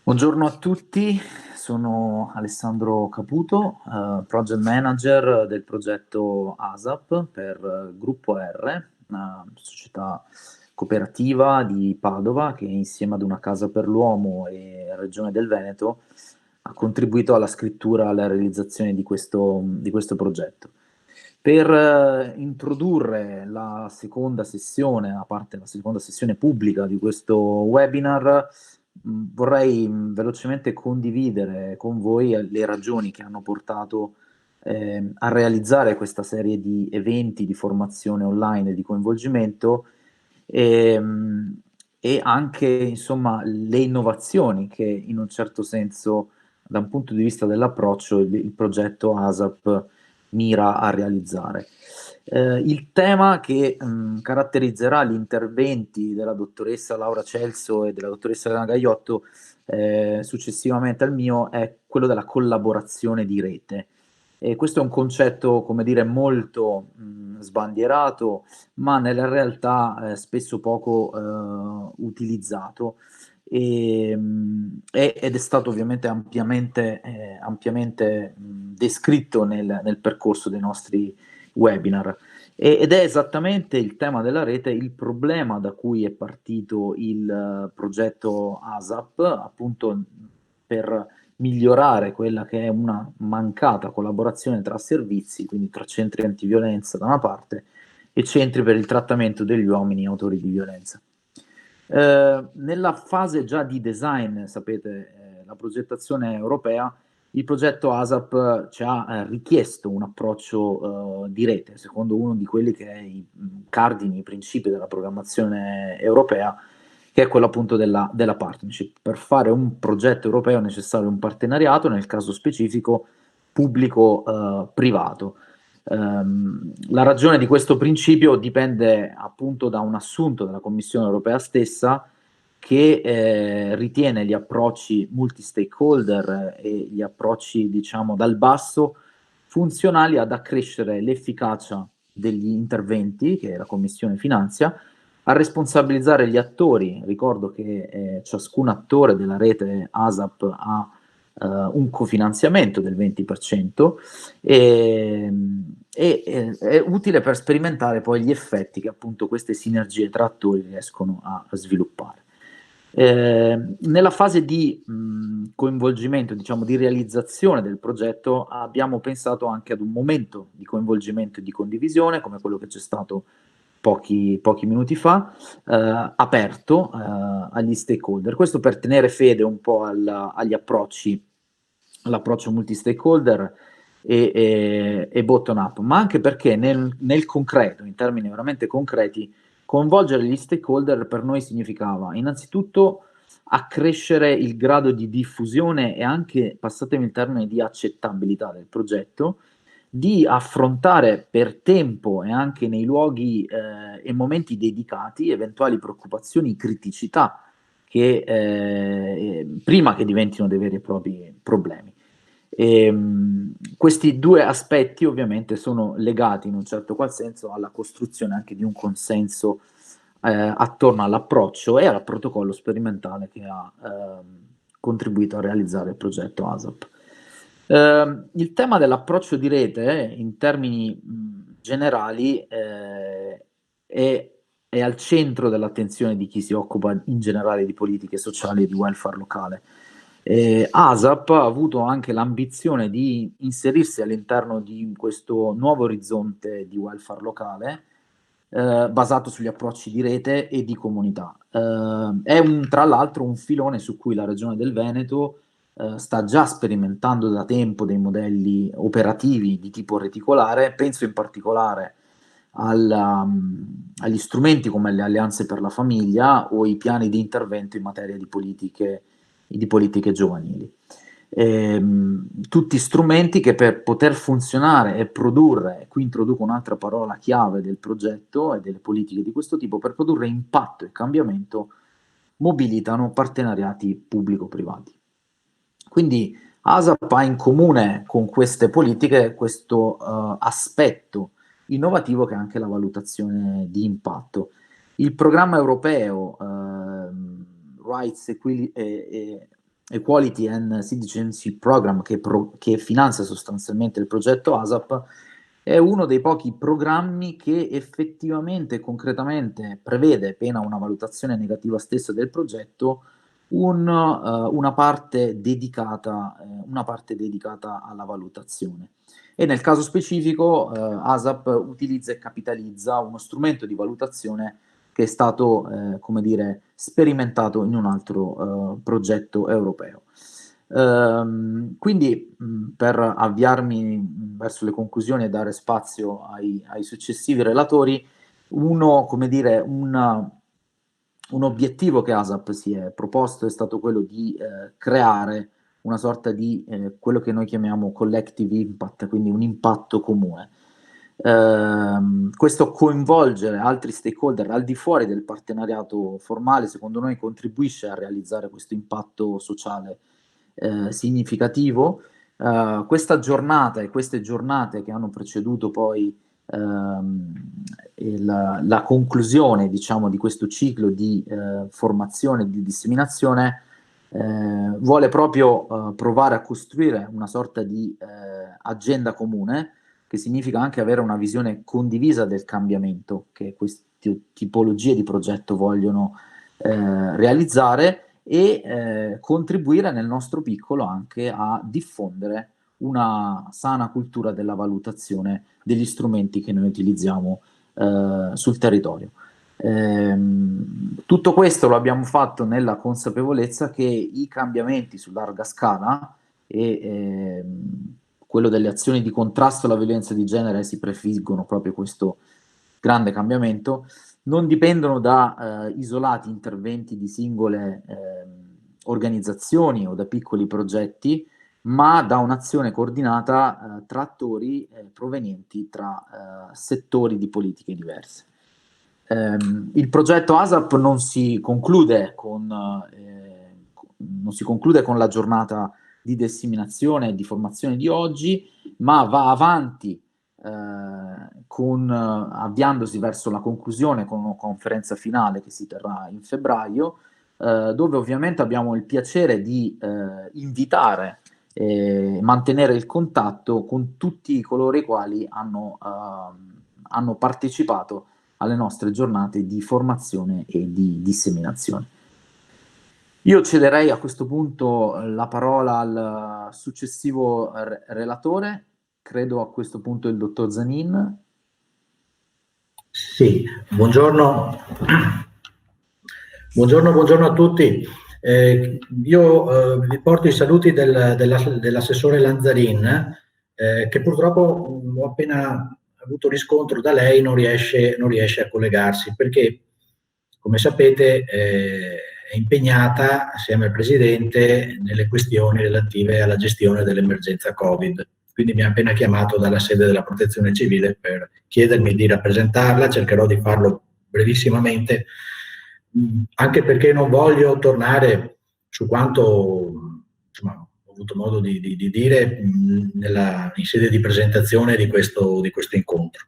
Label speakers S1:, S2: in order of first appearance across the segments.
S1: Buongiorno a tutti, sono Alessandro Caputo, Project Manager del progetto ASAP per Gruppo R, una società cooperativa di Padova che insieme ad Una Casa per l'Uomo e Regione del Veneto ha contribuito alla scrittura e alla realizzazione di questo progetto. Per introdurre la seconda sessione, a parte la seconda sessione pubblica di questo webinar, vorrei velocemente condividere con voi le ragioni che hanno portato a realizzare questa serie di eventi di formazione online e di coinvolgimento ehm, e anche insomma le innovazioni che in un certo senso da un punto di vista dell'approccio il progetto ASAP mira a realizzare. Il tema che caratterizzerà gli interventi della dottoressa Laura Celso e della dottoressa Elena Gaiotto successivamente al mio è quello della collaborazione di rete. E questo è un concetto, come dire, molto sbandierato, ma nella realtà spesso poco utilizzato ed è stato ovviamente ampiamente descritto nel percorso dei nostri webinar. Ed è esattamente il tema della rete il problema da cui è partito il progetto ASAP, appunto per migliorare quella che è una mancata collaborazione tra servizi, quindi tra centri antiviolenza da una parte e centri per il trattamento degli uomini autori di violenza. Nella fase già di design, sapete, la progettazione europea, il progetto ASAP ci ha richiesto un approccio di rete, secondo uno di quelli che è i cardini, i principi della programmazione europea, che è quello appunto della partnership. Per fare un progetto europeo è necessario un partenariato, nel caso specifico pubblico-privato. La ragione di questo principio dipende appunto da un assunto della Commissione europea stessa che ritiene gli approcci multi-stakeholder e gli approcci, diciamo, dal basso funzionali ad accrescere l'efficacia degli interventi che la Commissione finanzia, a responsabilizzare gli attori. Ricordo che ciascun attore della rete ASAP ha un cofinanziamento del 20% e, è utile per sperimentare poi gli effetti che appunto queste sinergie tra attori riescono a sviluppare. Nella fase di coinvolgimento, diciamo di realizzazione del progetto, abbiamo pensato anche ad un momento di coinvolgimento e di condivisione, come quello che c'è stato pochi minuti fa, aperto agli stakeholder. Questo per tenere fede un po' agli approcci, all'approccio multi-stakeholder e bottom-up, ma anche perché nel concreto, in termini veramente concreti, coinvolgere gli stakeholder per noi significava innanzitutto accrescere il grado di diffusione e anche, passatemi il termine, di accettabilità del progetto, di affrontare per tempo e anche nei luoghi e momenti dedicati eventuali preoccupazioni, criticità che prima che diventino dei veri e propri problemi. Questi due aspetti ovviamente sono legati in un certo qual senso alla costruzione anche di un consenso attorno all'approccio e al protocollo sperimentale che ha contribuito a realizzare il progetto ASAP. Il tema dell'approccio di rete in termini generali è al centro dell'attenzione di chi si occupa in generale di politiche sociali e di welfare locale. ASAP ha avuto anche l'ambizione di inserirsi all'interno di questo nuovo orizzonte di welfare locale basato sugli approcci di rete e di comunità. È tra l'altro un filone su cui la Regione del Veneto sta già sperimentando da tempo dei modelli operativi di tipo reticolare, penso in particolare agli strumenti come le alleanze per la famiglia o i piani di intervento in materia di politiche giovanili. Tutti strumenti che per poter funzionare e produrre, e qui introduco un'altra parola chiave del progetto e delle politiche di questo tipo, per produrre impatto e cambiamento mobilitano partenariati pubblico-privati. Quindi ASAP ha in comune con queste politiche questo aspetto innovativo che è anche la valutazione di impatto. Il programma europeo Rights Equality and Citizenship Program, che finanzia sostanzialmente il progetto ASAP, è uno dei pochi programmi che effettivamente, concretamente, prevede, pena una valutazione negativa stessa del progetto, una parte dedicata alla valutazione. E nel caso specifico ASAP utilizza e capitalizza uno strumento di valutazione che è stato, come dire, sperimentato in un altro progetto europeo. Quindi per avviarmi verso le conclusioni e dare spazio ai successivi relatori, come dire, un obiettivo che ASAP si è proposto è stato quello di creare una sorta di quello che noi chiamiamo collective impact, quindi un impatto comune. Questo coinvolgere altri stakeholder al di fuori del partenariato formale, secondo noi contribuisce a realizzare questo impatto sociale significativo. Questa giornata e queste giornate che hanno preceduto poi la conclusione, diciamo, di questo ciclo di formazione e di disseminazione vuole proprio provare a costruire una sorta di agenda comune, che significa anche avere una visione condivisa del cambiamento che queste tipologie di progetto vogliono realizzare, e contribuire nel nostro piccolo anche a diffondere una sana cultura della valutazione degli strumenti che noi utilizziamo sul territorio. Tutto questo lo abbiamo fatto nella consapevolezza che i cambiamenti su larga scala e quello delle azioni di contrasto alla violenza di genere si prefiggono proprio questo grande cambiamento, non dipendono da isolati interventi di singole organizzazioni o da piccoli progetti, ma da un'azione coordinata tra attori provenienti tra settori di politiche diverse. Il progetto ASAP non si conclude con la giornata di disseminazione e di formazione di oggi, ma va avanti avviandosi verso la conclusione con una conferenza finale che si terrà in febbraio, dove ovviamente abbiamo il piacere di invitare e mantenere il contatto con tutti coloro i quali hanno partecipato alle nostre giornate di formazione e di disseminazione. Io cederei a questo punto la parola al successivo relatore, credo a questo punto il dottor Zanin.
S2: Sì, buongiorno a tutti. Io vi porto i saluti dell'assessore Lanzarin, che purtroppo ho appena avuto riscontro da lei, non riesce a collegarsi, perché, come sapete, è impegnata assieme al Presidente nelle questioni relative alla gestione dell'emergenza Covid. Quindi mi ha appena chiamato dalla sede della Protezione Civile per chiedermi di rappresentarla. Cercherò di farlo brevissimamente, anche perché non voglio tornare su quanto, insomma, ho avuto modo di dire in sede di presentazione di questo incontro.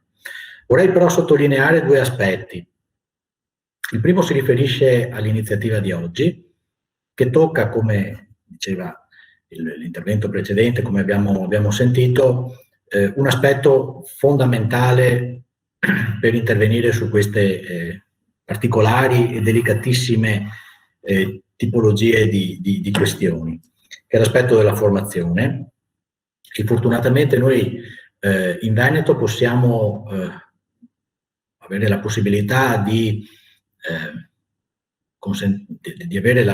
S2: Vorrei però sottolineare due aspetti. Il primo si riferisce all'iniziativa di oggi, che tocca, come diceva l'intervento precedente, come abbiamo sentito, un aspetto fondamentale per intervenire su queste particolari e delicatissime tipologie di questioni, che è l'aspetto della formazione. E fortunatamente noi in Veneto possiamo avere la possibilità di avere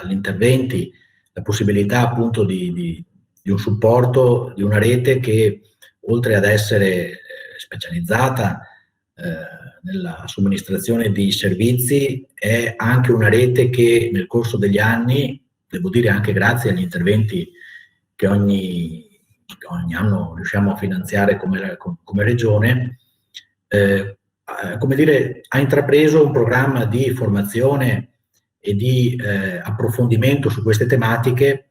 S2: gli interventi, la possibilità appunto di un supporto, di una rete che, oltre ad essere specializzata nella somministrazione di servizi, è anche una rete che nel corso degli anni, devo dire anche grazie agli interventi che ogni anno riusciamo a finanziare come regione, come dire, ha intrapreso un programma di formazione e di approfondimento su queste tematiche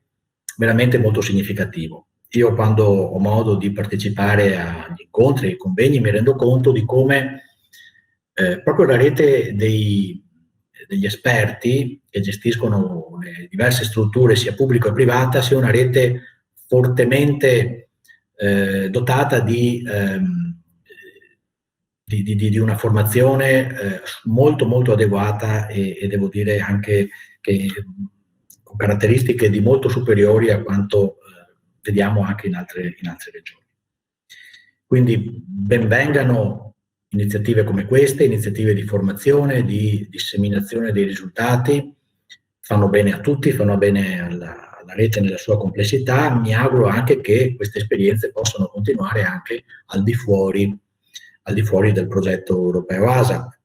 S2: veramente molto significativo. Io, quando ho modo di partecipare agli incontri e ai convegni, mi rendo conto di come proprio la rete degli esperti che gestiscono le diverse strutture, sia pubblica che privata, sia una rete fortemente dotata di una formazione molto molto adeguata e devo dire anche che con caratteristiche di molto superiori a quanto vediamo anche in altre regioni. Quindi benvengano iniziative come queste, iniziative di formazione, di disseminazione dei risultati, fanno bene a tutti, fanno bene alla rete nella sua complessità. Mi auguro anche che queste esperienze possano continuare anche al di fuori del progetto europeo ASAP.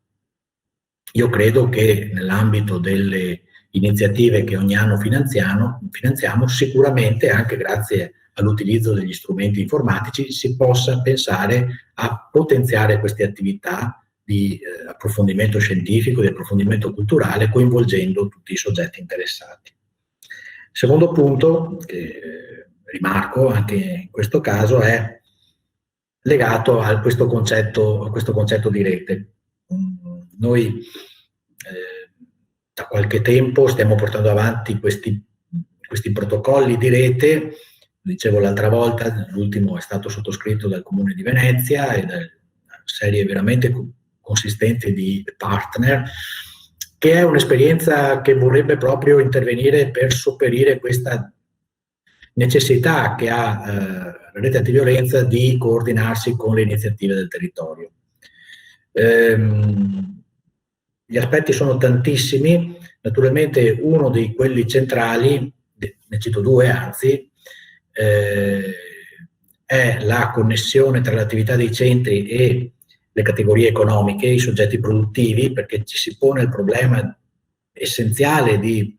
S2: Io credo che nell'ambito delle iniziative che ogni anno finanziamo, sicuramente anche grazie all'utilizzo degli strumenti informatici si possa pensare a potenziare queste attività di approfondimento scientifico, di approfondimento culturale, coinvolgendo tutti i soggetti interessati. Secondo punto, che rimarco anche in questo caso, è legato a questo concetto di rete. Noi da qualche tempo stiamo portando avanti questi protocolli di rete, dicevo l'altra volta, l'ultimo è stato sottoscritto dal Comune di Venezia e da una serie veramente consistente di partner, che è un'esperienza che vorrebbe proprio intervenire per sopperire questa necessità che ha la rete antiviolenza di coordinarsi con le iniziative del territorio. Gli aspetti sono tantissimi, naturalmente uno di quelli centrali, ne cito due anzi, è la connessione tra l'attività dei centri e le categorie economiche, i soggetti produttivi, perché ci si pone il problema essenziale di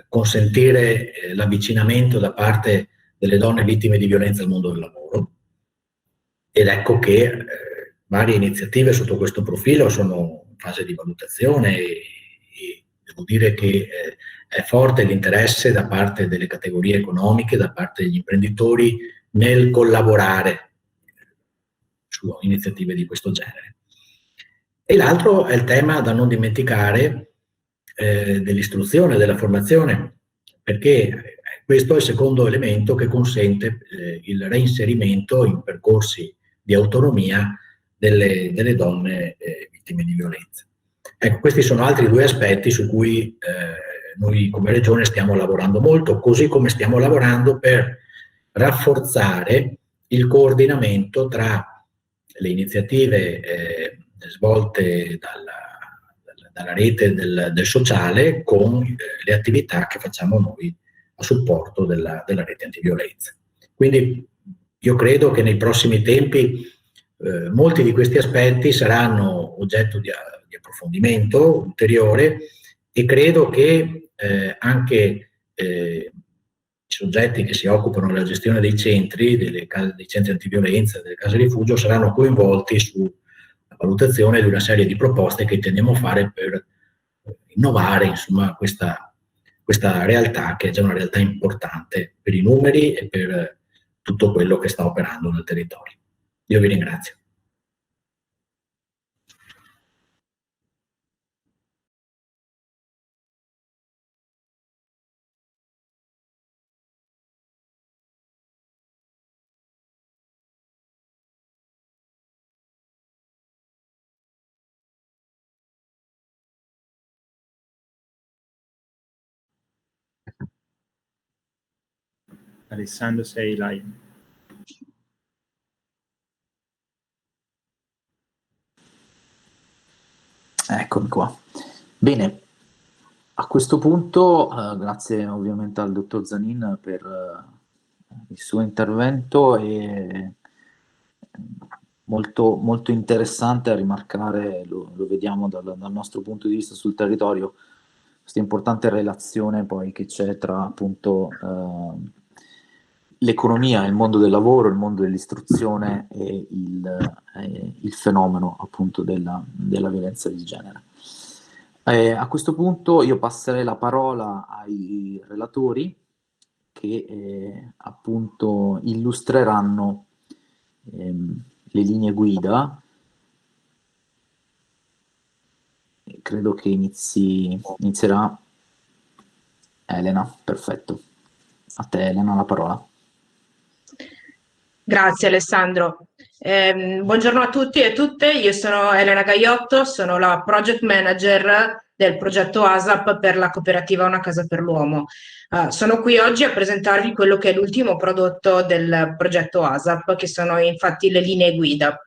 S2: consentire l'avvicinamento da parte delle donne vittime di violenza al mondo del lavoro. Ed ecco che varie iniziative sotto questo profilo sono in fase di valutazione e devo dire che è forte l'interesse da parte delle categorie economiche, da parte degli imprenditori nel collaborare su iniziative di questo genere. E l'altro è il tema da non dimenticare dell'istruzione, della formazione, perché questo è il secondo elemento che consente il reinserimento in percorsi di autonomia delle donne vittime di violenza. Ecco, questi sono altri due aspetti su cui noi come Regione stiamo lavorando molto, così come stiamo lavorando per rafforzare il coordinamento tra le iniziative svolte dalla rete del sociale con le attività che facciamo noi a supporto della rete antiviolenza. Quindi io credo che nei prossimi tempi molti di questi aspetti saranno oggetto di approfondimento ulteriore e credo che anche i soggetti che si occupano della gestione dei centri, dei centri antiviolenza, delle case rifugio, saranno coinvolti sulla valutazione di una serie di proposte che intendiamo fare per innovare insomma, questa realtà che è già una realtà importante per i numeri e per tutto quello che sta operando nel territorio. Io vi ringrazio.
S3: Alessandro, sei live.
S1: Eccomi qua. Bene, a questo punto grazie ovviamente al dottor Zanin per il suo intervento e molto, molto interessante a rimarcare, lo vediamo dal nostro punto di vista sul territorio, questa importante relazione poi che c'è tra appunto l'economia, il mondo del lavoro, il mondo dell'istruzione e il fenomeno appunto della violenza di genere. A questo punto io passerei la parola ai relatori che appunto illustreranno le linee guida. credo che inizierà Elena. Perfetto. A te, Elena, la parola.
S3: Grazie Alessandro. Buongiorno a tutti e tutte, io sono Elena Gaiotto, sono la project manager del progetto ASAP per la cooperativa Una Casa per l'Uomo. Sono qui oggi a presentarvi quello che è l'ultimo prodotto del progetto ASAP, che sono infatti le linee guida.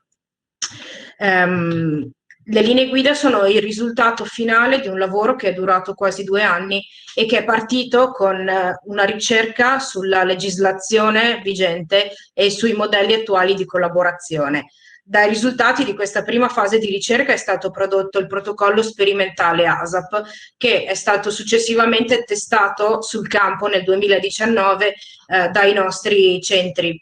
S3: Le linee guida sono il risultato finale di un lavoro che è durato quasi 2 anni e che è partito con una ricerca sulla legislazione vigente e sui modelli attuali di collaborazione. Dai risultati di questa prima fase di ricerca è stato prodotto il protocollo sperimentale ASAP, che è stato successivamente testato sul campo nel 2019 dai nostri centri.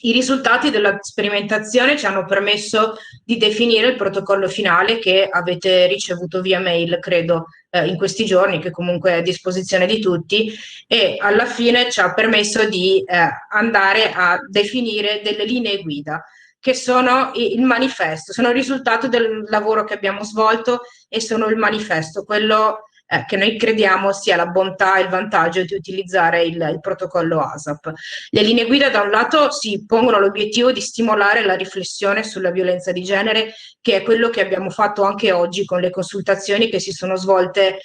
S3: I risultati della sperimentazione ci hanno permesso di definire il protocollo finale che avete ricevuto via mail, credo, in questi giorni, che comunque è a disposizione di tutti, e alla fine ci ha permesso di andare a definire delle linee guida che sono il manifesto, sono il risultato del lavoro che abbiamo svolto e sono il manifesto, quello che noi crediamo sia la bontà e il vantaggio di utilizzare il protocollo ASAP. Le linee guida da un lato si pongono l'obiettivo di stimolare la riflessione sulla violenza di genere, che è quello che abbiamo fatto anche oggi con le consultazioni che si sono svolte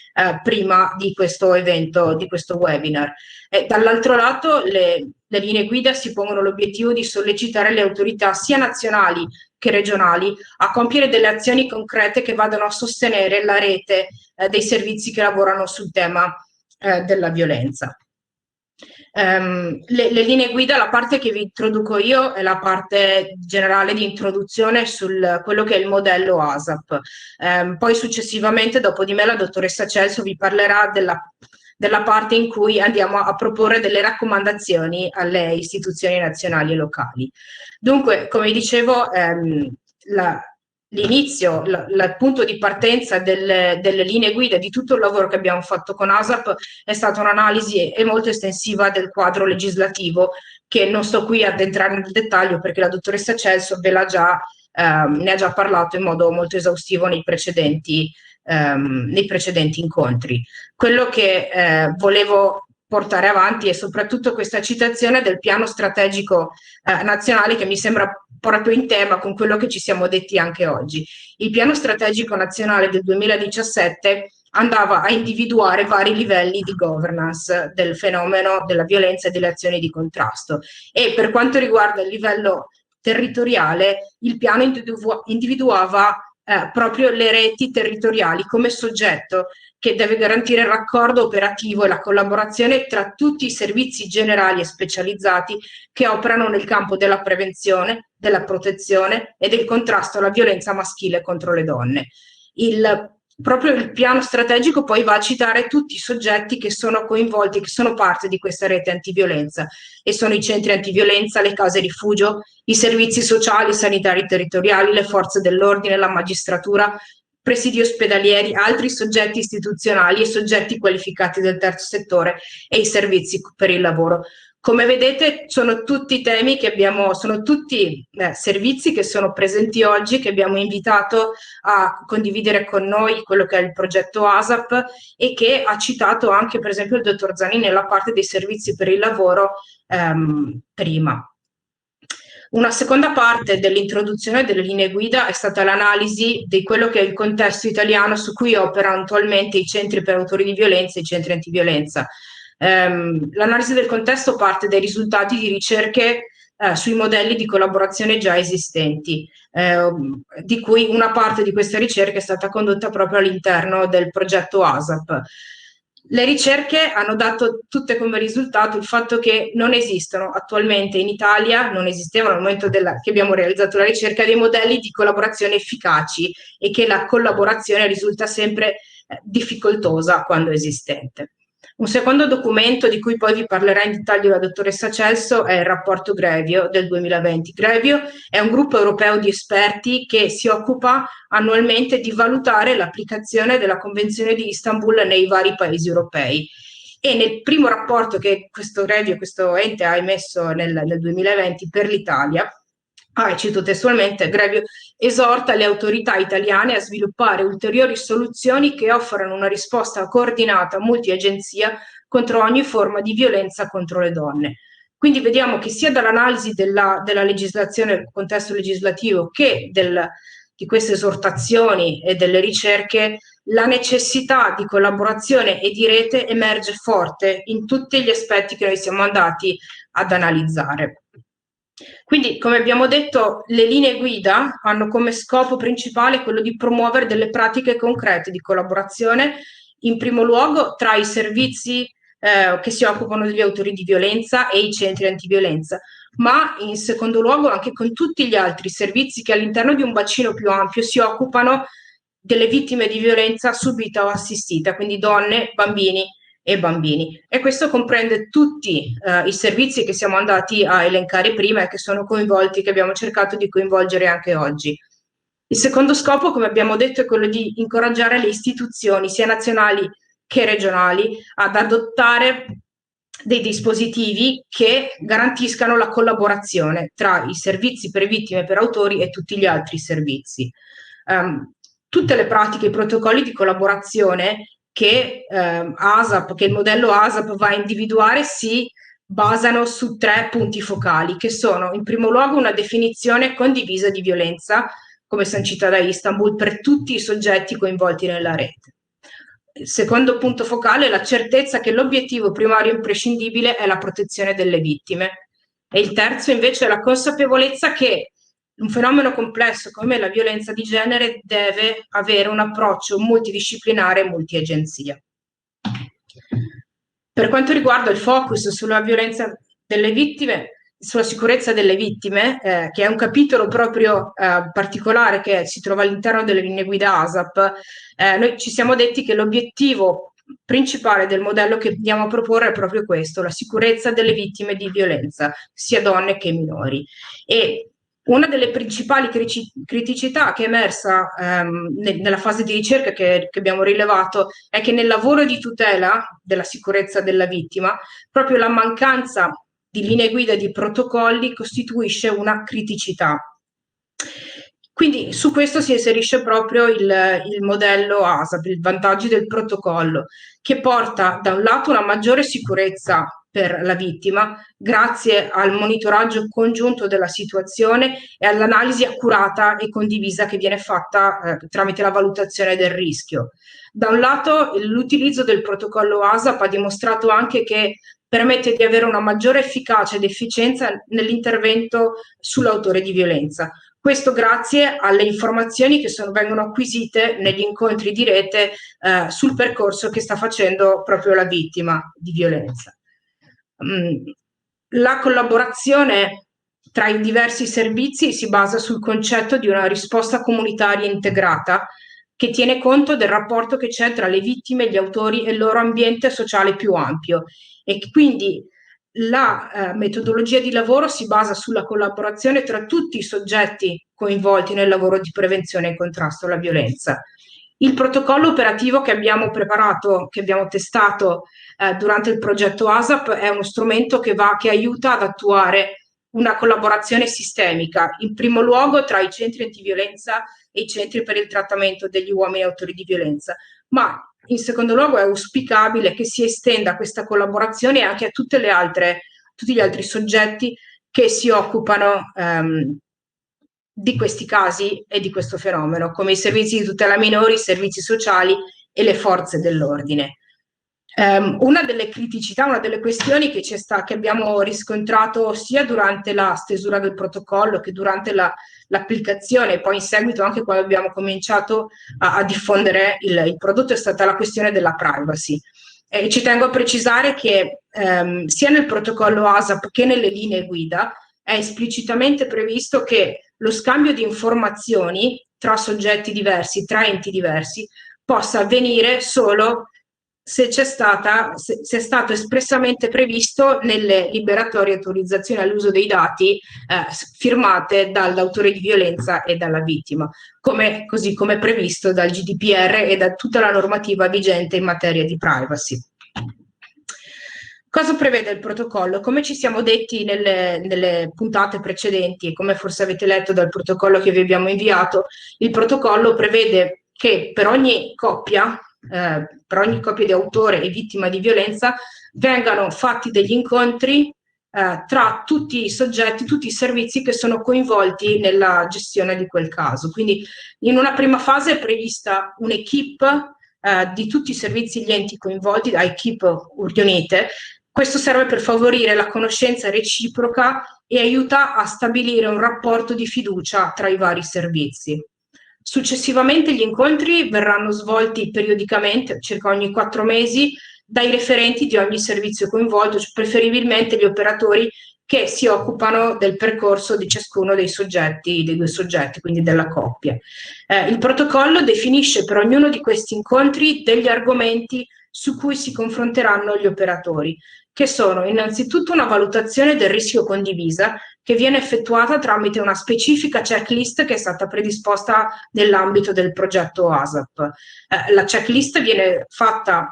S3: prima di questo evento, di questo webinar. Dall'altro lato le linee guida si pongono l'obiettivo di sollecitare le autorità sia nazionali che regionali a compiere delle azioni concrete che vadano a sostenere la rete dei servizi che lavorano sul tema della violenza. Le linee guida, la parte che vi introduco io è la parte generale di introduzione su quello che è il modello ASAP. Poi successivamente, dopo di me, la dottoressa Celso vi parlerà della parte in cui andiamo a proporre delle raccomandazioni alle istituzioni nazionali e locali. Dunque, come dicevo, l'inizio, il punto di partenza delle linee guida di tutto il lavoro che abbiamo fatto con ASAP è stata un'analisi molto estensiva del quadro legislativo, che non sto qui ad entrare nel dettaglio perché la dottoressa Celso ne ha già parlato in modo molto esaustivo nei precedenti incontri. Quello che volevo portare avanti è soprattutto questa citazione del piano strategico nazionale, che mi sembra proprio in tema con quello che ci siamo detti anche oggi. Il piano strategico nazionale del 2017 andava a individuare vari livelli di governance del fenomeno della violenza e delle azioni di contrasto, e per quanto riguarda il livello territoriale il piano individuava proprio le reti territoriali come soggetto che deve garantire il raccordo operativo e la collaborazione tra tutti i servizi generali e specializzati che operano nel campo della prevenzione, della protezione e del contrasto alla violenza maschile contro le donne. Proprio il piano strategico poi va a citare tutti i soggetti che sono coinvolti, che sono parte di questa rete antiviolenza, e sono i centri antiviolenza, le case rifugio, i servizi sociali e sanitari territoriali, le forze dell'ordine, la magistratura, presidi ospedalieri, altri soggetti istituzionali e soggetti qualificati del terzo settore e i servizi per il lavoro. Come vedete sono tutti temi che sono tutti servizi che sono presenti oggi, che abbiamo invitato a condividere con noi quello che è il progetto ASAP, e che ha citato anche per esempio il dottor Zani nella parte dei servizi per il lavoro prima. Una seconda parte dell'introduzione delle linee guida è stata l'analisi di quello che è il contesto italiano su cui operano attualmente i centri per autori di violenza e i centri antiviolenza. L'analisi del contesto parte dai risultati di ricerche sui modelli di collaborazione già esistenti, di cui una parte di questa ricerca è stata condotta proprio all'interno del progetto ASAP. Le ricerche hanno dato tutte come risultato il fatto che non esistono attualmente in Italia, non esistevano al momento che abbiamo realizzato la ricerca, dei modelli di collaborazione efficaci, e che la collaborazione risulta sempre difficoltosa quando esistente. Un secondo documento di cui poi vi parlerà in dettaglio la dottoressa Celso è il rapporto Grevio del 2020. Grevio è un gruppo europeo di esperti che si occupa annualmente di valutare l'applicazione della Convenzione di Istanbul nei vari paesi europei. E nel primo rapporto che questo Grevio, questo ente ha emesso nel 2020 per l'Italia, cito testualmente, Grevio esorta le autorità italiane a sviluppare ulteriori soluzioni che offrano una risposta coordinata multi-agenzia contro ogni forma di violenza contro le donne. Quindi vediamo che sia dall'analisi della legislazione, del contesto legislativo, che di queste esortazioni e delle ricerche, la necessità di collaborazione e di rete emerge forte in tutti gli aspetti che noi siamo andati ad analizzare. Quindi, come abbiamo detto, le linee guida hanno come scopo principale quello di promuovere delle pratiche concrete di collaborazione, in primo luogo tra i servizi che si occupano degli autori di violenza e i centri antiviolenza, ma in secondo luogo anche con tutti gli altri servizi che all'interno di un bacino più ampio si occupano delle vittime di violenza subita o assistita, quindi donne, bambini e bambini. E questo comprende tutti i servizi che siamo andati a elencare prima e che sono coinvolti, che abbiamo cercato di coinvolgere anche oggi. Il secondo scopo, come abbiamo detto, è quello di incoraggiare le istituzioni, sia nazionali che regionali, ad adottare dei dispositivi che garantiscano la collaborazione tra i servizi per vittime e per autori e tutti gli altri servizi. Tutte le pratiche, i protocolli di collaborazione che che il modello ASAP va a individuare si basano su 3 punti focali, che sono in primo luogo una definizione condivisa di violenza, come sancita da Istanbul, per tutti i soggetti coinvolti nella rete. Il secondo punto focale è la certezza che l'obiettivo primario imprescindibile è la protezione delle vittime. E il terzo invece è la consapevolezza che un fenomeno complesso come la violenza di genere deve avere un approccio multidisciplinare e multiagenzia. Per quanto riguarda il focus sulla violenza delle vittime, sulla sicurezza delle vittime, che è un capitolo proprio particolare che si trova all'interno delle linee guida ASAP, noi ci siamo detti che l'obiettivo principale del modello che andiamo a proporre è proprio questo, la sicurezza delle vittime di violenza, sia donne che minori. E una delle principali criticità che è emersa nella fase di ricerca che abbiamo rilevato è che nel lavoro di tutela della sicurezza della vittima, proprio la mancanza di linee guida e di protocolli costituisce una criticità. Quindi su questo si inserisce proprio il modello ASAP, i vantaggi del protocollo, che porta da un lato una maggiore sicurezza per la vittima, grazie al monitoraggio congiunto della situazione e all'analisi accurata e condivisa che viene fatta tramite la valutazione del rischio. Da un lato l'utilizzo del protocollo ASAP ha dimostrato anche che permette di avere una maggiore efficacia ed efficienza nell'intervento sull'autore di violenza. Questo grazie alle informazioni che vengono acquisite negli incontri di rete sul percorso che sta facendo proprio la vittima di violenza. La collaborazione tra i diversi servizi si basa sul concetto di una risposta comunitaria integrata che tiene conto del rapporto che c'è tra le vittime, gli autori e il loro ambiente sociale più ampio, e quindi la metodologia di lavoro si basa sulla collaborazione tra tutti i soggetti coinvolti nel lavoro di prevenzione e contrasto alla violenza. Il protocollo operativo che abbiamo preparato, che abbiamo testato durante il progetto ASAP, è uno strumento che aiuta ad attuare una collaborazione sistemica, in primo luogo tra i centri antiviolenza e i centri per il trattamento degli uomini autori di violenza, ma in secondo luogo è auspicabile che si estenda questa collaborazione anche a tutti gli altri soggetti che si occupano di questi casi e di questo fenomeno, come i servizi di tutela minori, i servizi sociali e le forze dell'ordine. Una delle criticità, una delle questioni che abbiamo riscontrato sia durante la stesura del protocollo che durante l'applicazione e poi in seguito anche quando abbiamo cominciato a diffondere il prodotto è stata la questione della privacy. Ci tengo a precisare che sia nel protocollo ASAP che nelle linee guida è esplicitamente previsto che lo scambio di informazioni tra soggetti diversi, tra enti diversi, possa avvenire solo se è stato espressamente previsto nelle liberatorie autorizzazioni all'uso dei dati firmate dall'autore di violenza e dalla vittima, così come previsto dal GDPR e da tutta la normativa vigente in materia di privacy. Cosa prevede il protocollo? Come ci siamo detti nelle puntate precedenti e come forse avete letto dal protocollo che vi abbiamo inviato, il protocollo prevede che per ogni coppia di autore e vittima di violenza vengano fatti degli incontri tra tutti i soggetti, tutti i servizi che sono coinvolti nella gestione di quel caso. Quindi in una prima fase è prevista un'equipe di tutti i servizi e gli enti coinvolti, da equipe riunite. Questo serve per favorire la conoscenza reciproca e aiuta a stabilire un rapporto di fiducia tra i vari servizi. Successivamente gli incontri verranno svolti periodicamente, circa ogni 4 mesi, dai referenti di ogni servizio coinvolto, cioè preferibilmente gli operatori che si occupano del percorso di ciascuno dei due soggetti, quindi della coppia. Il protocollo definisce per ognuno di questi incontri degli argomenti su cui si confronteranno gli operatori, che sono innanzitutto una valutazione del rischio condivisa che viene effettuata tramite una specifica checklist che è stata predisposta nell'ambito del progetto ASAP. La checklist viene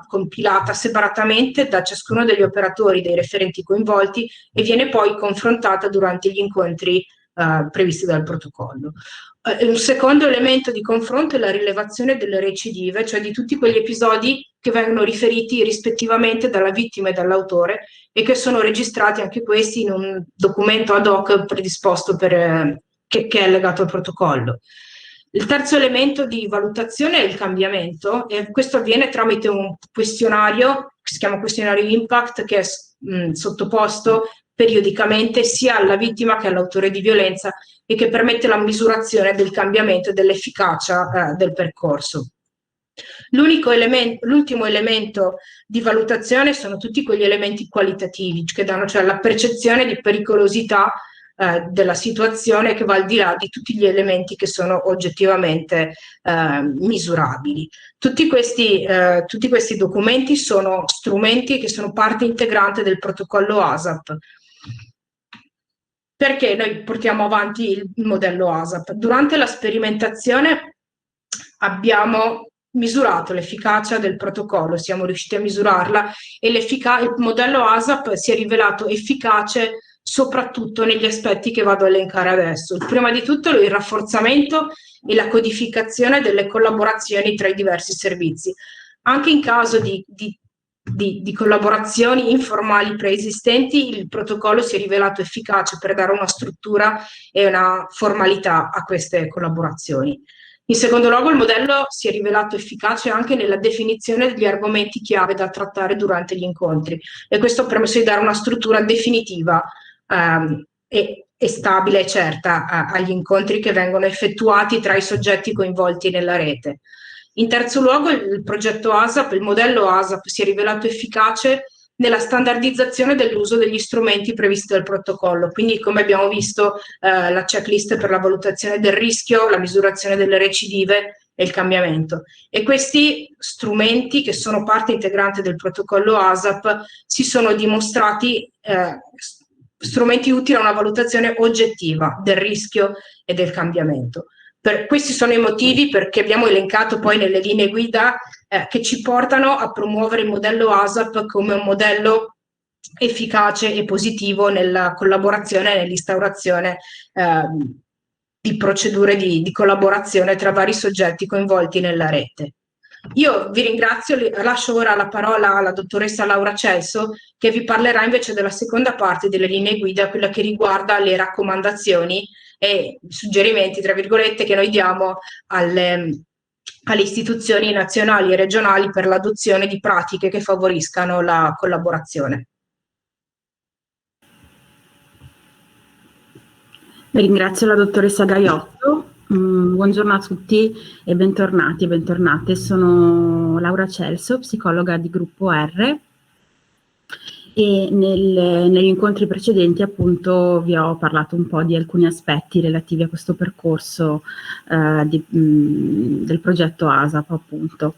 S3: compilata separatamente da ciascuno degli operatori, dei referenti coinvolti, e viene poi confrontata durante gli incontri previsti dal protocollo. Un secondo elemento di confronto è la rilevazione delle recidive, cioè di tutti quegli episodi che vengono riferiti rispettivamente dalla vittima e dall'autore e che sono registrati anche questi in un documento ad hoc predisposto che è legato al protocollo. Il terzo elemento di valutazione è il cambiamento, e questo avviene tramite un questionario che si chiama questionario impact, che è sottoposto periodicamente sia alla vittima che all'autore di violenza e che permette la misurazione del cambiamento e dell'efficacia del percorso. L'ultimo elemento di valutazione sono tutti quegli elementi qualitativi che danno, cioè, la percezione di pericolosità della situazione, che va al di là di tutti gli elementi che sono oggettivamente misurabili. Tutti questi documenti sono strumenti che sono parte integrante del protocollo ASAP. Perché noi portiamo avanti il modello ASAP? Durante la sperimentazione abbiamo misurato l'efficacia del protocollo, siamo riusciti a misurarla, e il modello ASAP si è rivelato efficace soprattutto negli aspetti che vado a elencare adesso. Prima di tutto il rafforzamento e la codificazione delle collaborazioni tra i diversi servizi. Anche in caso di collaborazioni informali preesistenti, il protocollo si è rivelato efficace per dare una struttura e una formalità a queste collaborazioni. In secondo luogo, il modello si è rivelato efficace anche nella definizione degli argomenti chiave da trattare durante gli incontri, e questo ha permesso di dare una struttura definitiva e stabile e certa agli incontri che vengono effettuati tra i soggetti coinvolti nella rete. In terzo luogo, il modello ASAP si è rivelato efficace nella standardizzazione dell'uso degli strumenti previsti dal protocollo, quindi, come abbiamo visto, la checklist per la valutazione del rischio, la misurazione delle recidive e il cambiamento. E questi strumenti, che sono parte integrante del protocollo ASAP, si sono dimostrati strumenti utili a una valutazione oggettiva del rischio e del cambiamento. Questi sono i motivi perché abbiamo elencato poi nelle linee guida che ci portano a promuovere il modello ASAP come un modello efficace e positivo nella collaborazione e nell'instaurazione di procedure di collaborazione tra vari soggetti coinvolti nella rete. Io vi ringrazio, lascio ora la parola alla dottoressa Laura Celso, che vi parlerà invece della seconda parte delle linee guida, quella che riguarda le raccomandazioni e suggerimenti, tra virgolette, che noi diamo alle istituzioni nazionali e regionali per l'adozione di pratiche che favoriscano la collaborazione.
S4: Ringrazio la dottoressa Gaiotto. Buongiorno a tutti e bentornati e bentornate. Sono Laura Celso, psicologa di gruppo R, e negli incontri precedenti appunto vi ho parlato un po' di alcuni aspetti relativi a questo percorso del progetto ASAP, appunto.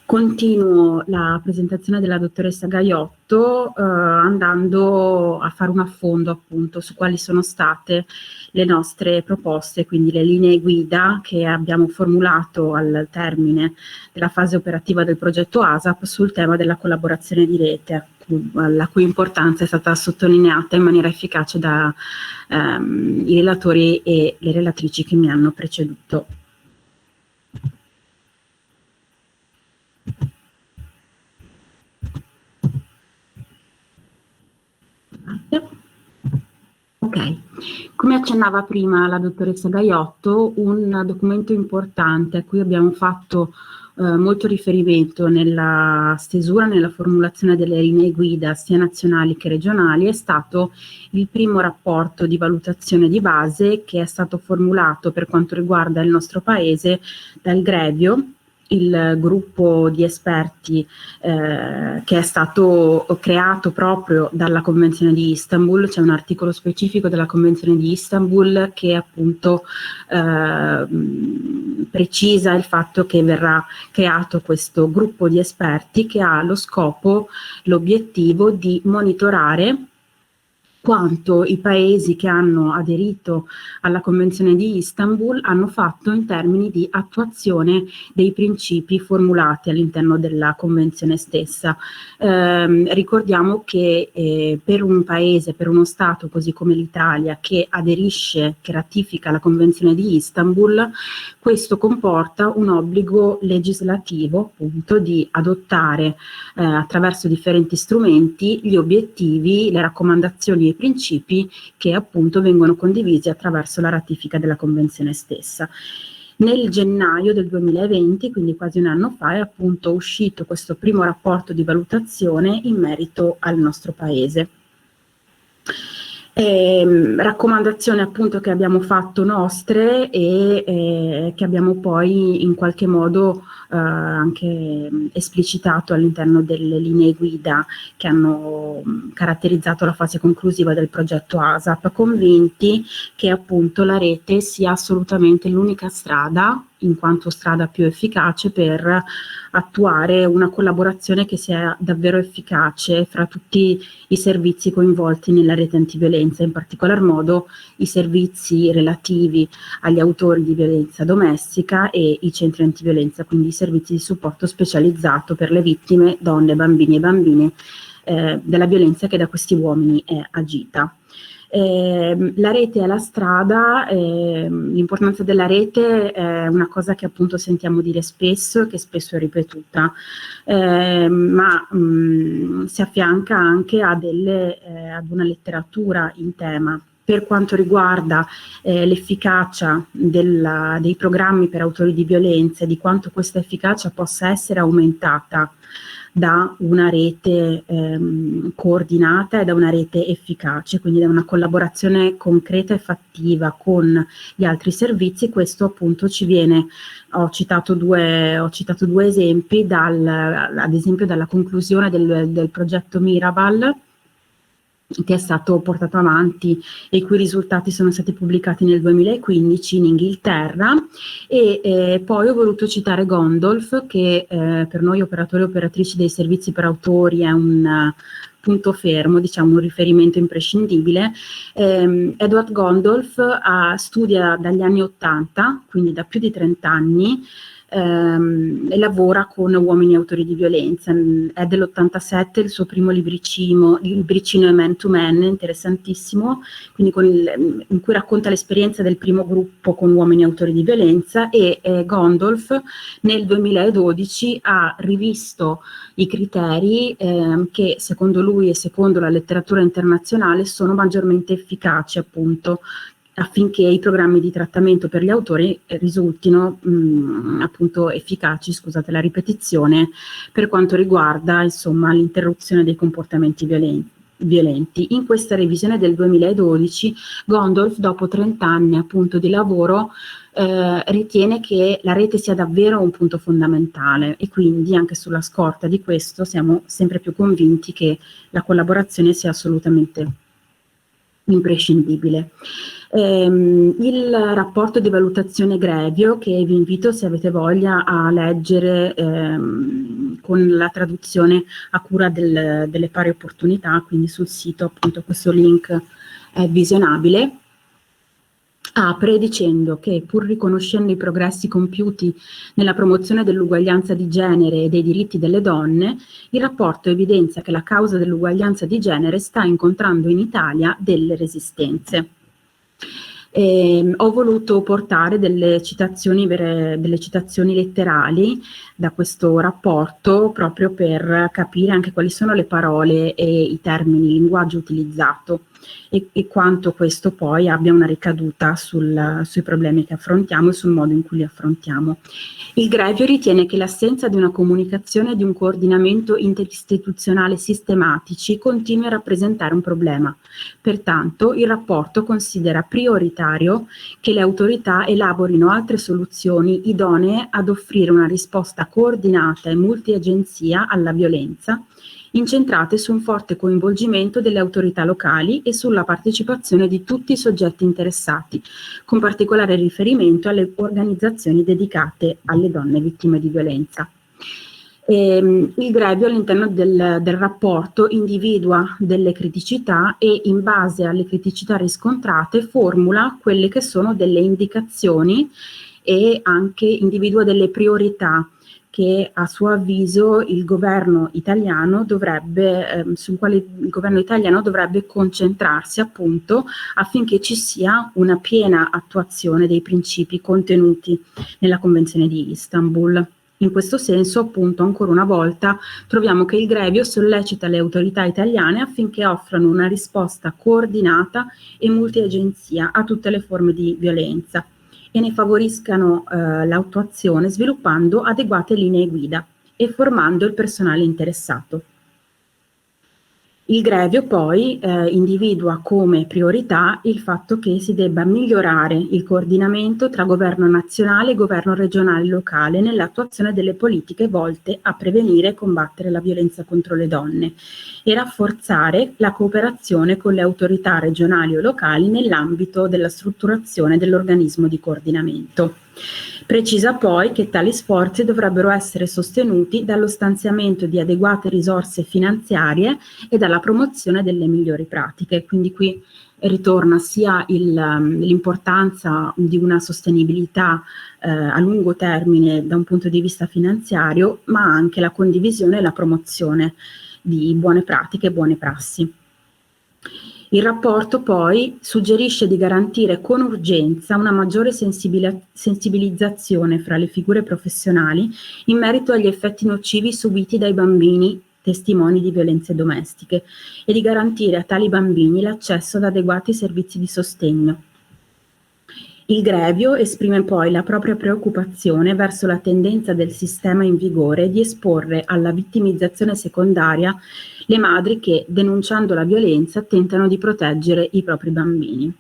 S4: Continuo la presentazione della dottoressa Gaiotto andando a fare un affondo appunto su quali sono state le nostre proposte, quindi le linee guida che abbiamo formulato al termine della fase operativa del progetto ASAP sul tema della collaborazione di rete, la cui importanza è stata sottolineata in maniera efficace dai relatori e le relatrici che mi hanno preceduto. Ok, come accennava prima la dottoressa Gaiotto, un documento importante a cui abbiamo fatto molto riferimento nella stesura, nella formulazione delle linee guida sia nazionali che regionali, è stato il primo rapporto di valutazione di base che è stato formulato per quanto riguarda il nostro Paese dal Grevio, il gruppo di esperti che è stato creato proprio dalla Convenzione di Istanbul. C'è un articolo specifico della Convenzione di Istanbul che appunto precisa il fatto che verrà creato questo gruppo di esperti che ha lo scopo, l'obiettivo di monitorare quanto i paesi che hanno aderito alla Convenzione di Istanbul hanno fatto in termini di attuazione dei principi formulati all'interno della Convenzione stessa. Ricordiamo che per un paese, per uno Stato così come l'Italia che aderisce, che ratifica la Convenzione di Istanbul, questo comporta un obbligo legislativo appunto di adottare attraverso differenti strumenti gli obiettivi, le raccomandazioni e i principi che appunto vengono condivisi attraverso la ratifica della Convenzione stessa. Nel gennaio del 2020, quindi quasi un anno fa, è appunto uscito questo primo rapporto di valutazione in merito al nostro Paese. Raccomandazioni appunto che abbiamo fatto nostre e che abbiamo poi in qualche modo anche esplicitato all'interno delle linee guida che hanno caratterizzato la fase conclusiva del progetto ASAP, convinti che appunto la rete sia assolutamente l'unica strada, in quanto strada più efficace per attuare una collaborazione che sia davvero efficace fra tutti i servizi coinvolti nella rete antiviolenza, in particolar modo i servizi relativi agli autori di violenza domestica e i centri antiviolenza, quindi i servizi di supporto specializzato per le vittime, donne, bambini e bambine della violenza che da questi uomini è agita. La rete è la strada, l'importanza della rete è una cosa che appunto sentiamo dire spesso e che spesso è ripetuta, ma si affianca anche ad una letteratura in tema. Per quanto riguarda l'efficacia dei programmi per autori di violenza e di quanto questa efficacia possa essere aumentata da una rete coordinata e da una rete efficace, quindi da una collaborazione concreta e fattiva con gli altri servizi. Questo appunto ci viene, ho citato due esempi, ad esempio dalla conclusione del progetto Mirabal, che è stato portato avanti e i cui risultati sono stati pubblicati nel 2015 in Inghilterra, e poi ho voluto citare Gondolf, che per noi operatori e operatrici dei servizi per autori è un punto fermo, diciamo un riferimento imprescindibile. Edward Gondolf studia dagli anni 80, quindi da più di 30 anni, e lavora con uomini autori di violenza. È dell'87 il suo primo libricino è Man to Man, interessantissimo, quindi in cui racconta l'esperienza del primo gruppo con uomini autori di violenza, e Gondolf nel 2012 ha rivisto i criteri che secondo lui e secondo la letteratura internazionale sono maggiormente efficaci appunto affinché i programmi di trattamento per gli autori risultino appunto efficaci, scusate la ripetizione, per quanto riguarda insomma l'interruzione dei comportamenti violenti. In questa revisione del 2012 Gondolf, dopo 30 anni appunto di lavoro, ritiene che la rete sia davvero un punto fondamentale, e quindi anche sulla scorta di questo siamo sempre più convinti che la collaborazione sia assolutamente imprescindibile. Il rapporto di valutazione Grevio, che vi invito, se avete voglia, a leggere con la traduzione a cura delle pari opportunità, quindi sul sito appunto questo link è visionabile, apre dicendo che, pur riconoscendo i progressi compiuti nella promozione dell'uguaglianza di genere e dei diritti delle donne, il rapporto evidenzia che la causa dell'uguaglianza di genere sta incontrando in Italia delle resistenze. Ho voluto portare delle citazioni letterali da questo rapporto, proprio per capire anche quali sono le parole e i termini, il linguaggio utilizzato e quanto questo poi abbia una ricaduta sui problemi che affrontiamo e sul modo in cui li affrontiamo. Il Grevio ritiene che l'assenza di una comunicazione e di un coordinamento interistituzionale sistematici continui a rappresentare un problema. Pertanto, il rapporto considera prioritario che le autorità elaborino altre soluzioni idonee ad offrire una risposta coordinata e multiagenzia alla violenza, incentrate su un forte coinvolgimento delle autorità locali e sulla partecipazione di tutti i soggetti interessati, con particolare riferimento alle organizzazioni dedicate alle donne vittime di violenza. Il Grevio all'interno del rapporto individua delle criticità e, in base alle criticità riscontrate, formula quelle che sono delle indicazioni e anche individua delle priorità che a suo avviso il governo italiano sul quale il governo italiano dovrebbe concentrarsi, appunto, affinché ci sia una piena attuazione dei principi contenuti nella Convenzione di Istanbul. In questo senso, appunto, ancora una volta troviamo che il Grevio sollecita le autorità italiane affinché offrano una risposta coordinata e multiagenzia a tutte le forme di violenza e ne favoriscano l'attuazione sviluppando adeguate linee guida e formando il personale interessato. Il Grevio poi individua come priorità il fatto che si debba migliorare il coordinamento tra governo nazionale e governo regionale e locale nell'attuazione delle politiche volte a prevenire e combattere la violenza contro le donne e rafforzare la cooperazione con le autorità regionali o locali nell'ambito della strutturazione dell'organismo di coordinamento. Precisa poi che tali sforzi dovrebbero essere sostenuti dallo stanziamento di adeguate risorse finanziarie e dalla promozione delle migliori pratiche. Quindi qui ritorna sia l'importanza di una sostenibilità a lungo termine da un punto di vista finanziario, ma anche la condivisione e la promozione di buone pratiche e buone prassi. Il rapporto poi suggerisce di garantire con urgenza una maggiore sensibilizzazione fra le figure professionali in merito agli effetti nocivi subiti dai bambini testimoni di violenze domestiche e di garantire a tali bambini l'accesso ad adeguati servizi di sostegno. Il Grevio esprime poi la propria preoccupazione verso la tendenza del sistema in vigore di esporre alla vittimizzazione secondaria le madri che, denunciando la violenza, tentano di proteggere i propri bambini.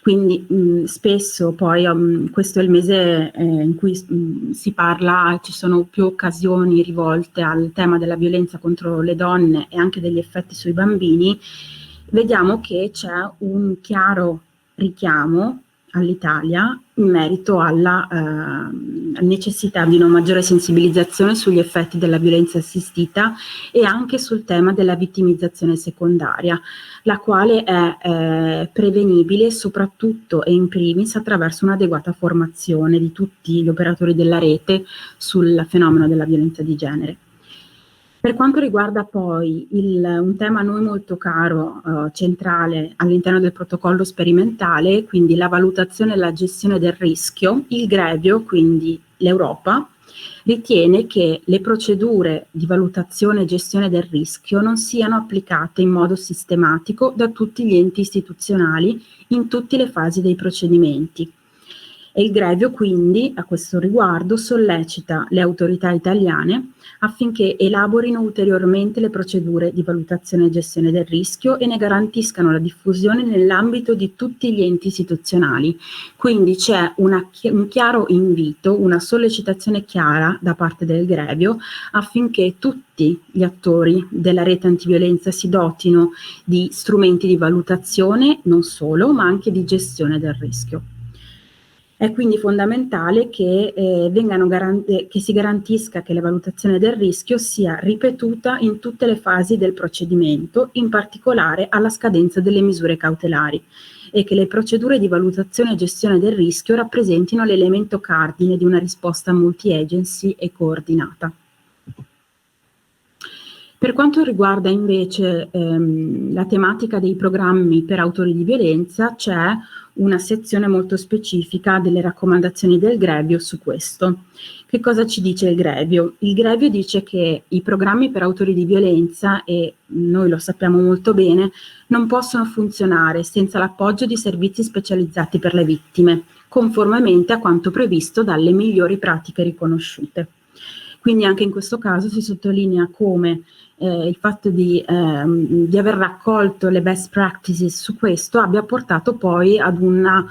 S4: Quindi spesso poi questo è il mese in cui si parla, ci sono più occasioni rivolte al tema della violenza contro le donne e anche degli effetti sui bambini. Vediamo che c'è un chiaro richiamo all'Italia in merito alla necessità di una maggiore sensibilizzazione sugli effetti della violenza assistita e anche sul tema della vittimizzazione secondaria, la quale è prevenibile soprattutto e in primis attraverso un'adeguata formazione di tutti gli operatori della rete sul fenomeno della violenza di genere. Per quanto riguarda poi un tema a noi molto caro, centrale all'interno del protocollo sperimentale, quindi la valutazione e la gestione del rischio, il Grevio, quindi l'Europa, ritiene che le procedure di valutazione e gestione del rischio non siano applicate in modo sistematico da tutti gli enti istituzionali in tutte le fasi dei procedimenti. E il Grevio quindi a questo riguardo sollecita le autorità italiane affinché elaborino ulteriormente le procedure di valutazione e gestione del rischio e ne garantiscano la diffusione nell'ambito di tutti gli enti istituzionali. Quindi c'è un chiaro invito, una sollecitazione chiara da parte del Grevio affinché tutti gli attori della rete antiviolenza si dotino di strumenti di valutazione, non solo, ma anche di gestione del rischio. È quindi fondamentale che si garantisca che la valutazione del rischio sia ripetuta in tutte le fasi del procedimento, in particolare alla scadenza delle misure cautelari, e che le procedure di valutazione e gestione del rischio rappresentino l'elemento cardine di una risposta multi-agency e coordinata. Per quanto riguarda invece la tematica dei programmi per autori di violenza, c'è una sezione molto specifica delle raccomandazioni del Grevio su questo. Che cosa ci dice il Grevio? Il Grevio dice che i programmi per autori di violenza, e noi lo sappiamo molto bene, non possono funzionare senza l'appoggio di servizi specializzati per le vittime, conformemente a quanto previsto dalle migliori pratiche riconosciute. Quindi anche in questo caso si sottolinea come il fatto di aver raccolto le best practices su questo abbia portato poi ad una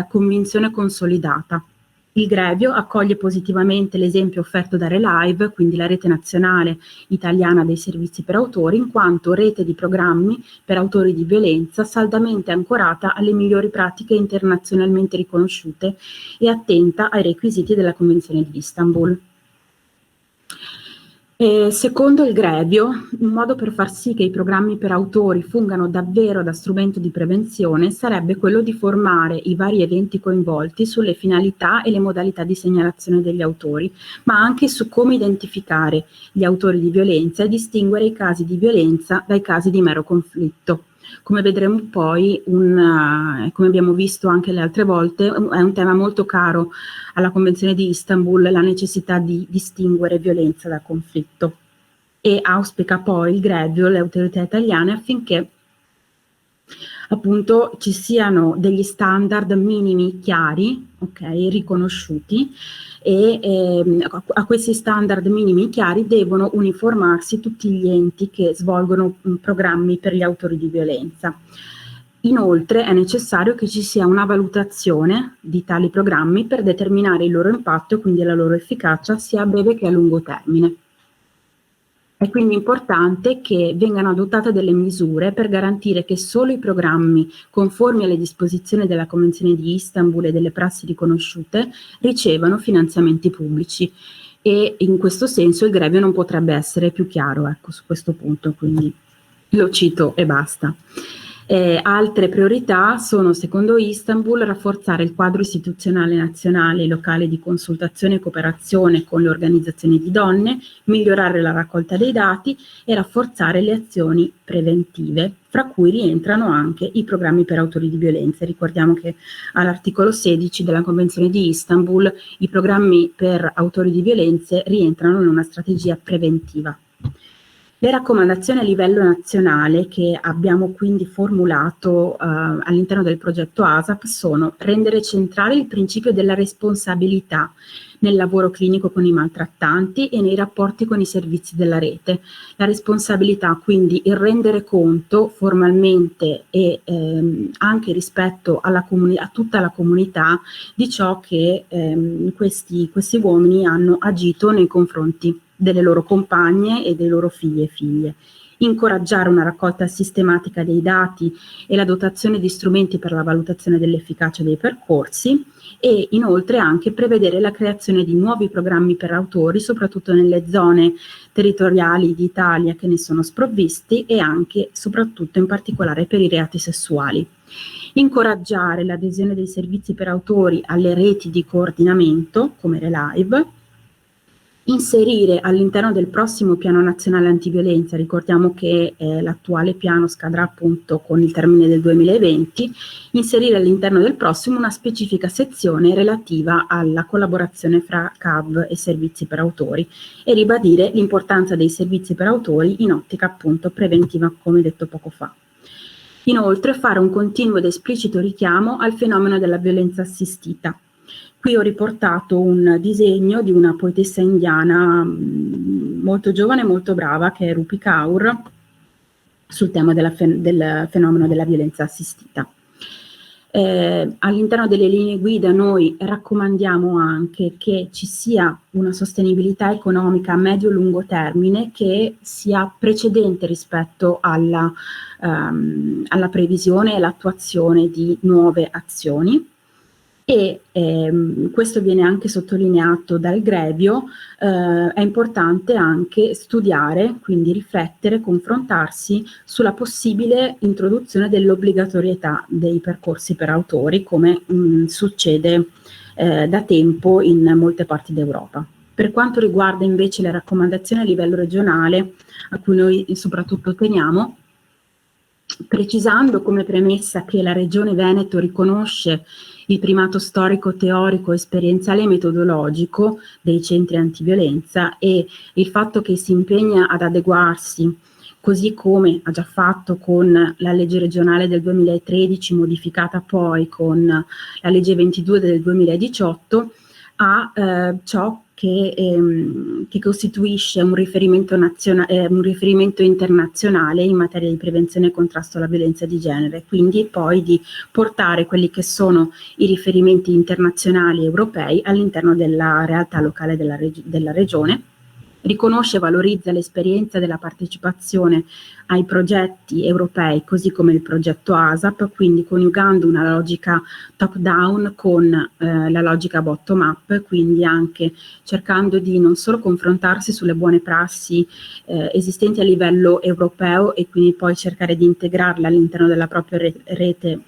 S4: convinzione consolidata. Il Grevio accoglie positivamente l'esempio offerto da Relive, quindi la rete nazionale italiana dei servizi per autori, in quanto rete di programmi per autori di violenza saldamente ancorata alle migliori pratiche internazionalmente riconosciute e attenta ai requisiti della Convenzione di Istanbul. Secondo il Grevio, un modo per far sì che i programmi per autori fungano davvero da strumento di prevenzione sarebbe quello di formare i vari eventi coinvolti sulle finalità e le modalità di segnalazione degli autori, ma anche su come identificare gli autori di violenza e distinguere i casi di violenza dai casi di mero conflitto. Come vedremo poi, come abbiamo visto anche le altre volte, è un tema molto caro alla Convenzione di Istanbul, la necessità di distinguere violenza da conflitto. E auspica poi il Grevio, le autorità italiane, affinché appunto ci siano degli standard minimi chiari, riconosciuti, e a questi standard minimi chiari devono uniformarsi tutti gli enti che svolgono programmi per gli autori di violenza. Inoltre è necessario che ci sia una valutazione di tali programmi per determinare il loro impatto e quindi la loro efficacia sia a breve che a lungo termine. È quindi importante che vengano adottate delle misure per garantire che solo i programmi conformi alle disposizioni della Convenzione di Istanbul e delle prassi riconosciute ricevano finanziamenti pubblici, e in questo senso il Grevio non potrebbe essere più chiaro, su questo punto, quindi lo cito e basta. Altre priorità sono, secondo Istanbul, rafforzare il quadro istituzionale nazionale e locale di consultazione e cooperazione con le organizzazioni di donne, migliorare la raccolta dei dati e rafforzare le azioni preventive, fra cui rientrano anche i programmi per autori di violenza. Ricordiamo che all'articolo 16 della Convenzione di Istanbul i programmi per autori di violenze rientrano in una strategia preventiva. Le raccomandazioni a livello nazionale che abbiamo quindi formulato all'interno del progetto ASAP sono: rendere centrale il principio della responsabilità nel lavoro clinico con i maltrattanti e nei rapporti con i servizi della rete. La responsabilità, quindi il rendere conto formalmente e anche rispetto a tutta la comunità di ciò che questi uomini hanno agito nei confronti delle loro compagne e dei loro figli e figlie. Incoraggiare una raccolta sistematica dei dati e la dotazione di strumenti per la valutazione dell'efficacia dei percorsi, e inoltre anche prevedere la creazione di nuovi programmi per autori, soprattutto nelle zone territoriali d'Italia che ne sono sprovvisti, e anche soprattutto in particolare per i reati sessuali. Incoraggiare l'adesione dei servizi per autori alle reti di coordinamento come Relive. Inserire all'interno del prossimo piano nazionale antiviolenza, ricordiamo che l'attuale piano scadrà appunto con il termine del 2020, inserire all'interno del prossimo una specifica sezione relativa alla collaborazione fra CAV e servizi per autori, e ribadire l'importanza dei servizi per autori in ottica appunto preventiva, come detto poco fa. Inoltre fare un continuo ed esplicito richiamo al fenomeno della violenza assistita, Qui ho riportato un disegno di una poetessa indiana molto giovane e molto brava, che è Rupi Kaur, sul tema del fenomeno della violenza assistita. All'interno delle linee guida noi raccomandiamo anche che ci sia una sostenibilità economica a medio-lungo termine che sia precedente rispetto alla previsione e l'attuazione di nuove azioni. E questo viene anche sottolineato dal Grevio. È importante anche studiare, quindi riflettere, confrontarsi sulla possibile introduzione dell'obbligatorietà dei percorsi per autori, come succede da tempo in molte parti d'Europa. Per quanto riguarda invece le raccomandazioni a livello regionale, a cui noi soprattutto teniamo, precisando come premessa che la Regione Veneto riconosce il primato storico, teorico, esperienziale e metodologico dei centri antiviolenza e il fatto che si impegna ad adeguarsi, così come ha già fatto con la legge regionale del 2013, modificata poi con la legge 22 del 2018, a ciò che costituisce un riferimento internazionale in materia di prevenzione e contrasto alla violenza di genere, quindi poi di portare quelli che sono i riferimenti internazionali europei all'interno della realtà locale della regione. Riconosce e valorizza l'esperienza della partecipazione ai progetti europei, così come il progetto ASAP, quindi coniugando una logica top-down con la logica bottom-up, quindi anche cercando di non solo confrontarsi sulle buone prassi esistenti a livello europeo e quindi poi cercare di integrarle all'interno della propria rete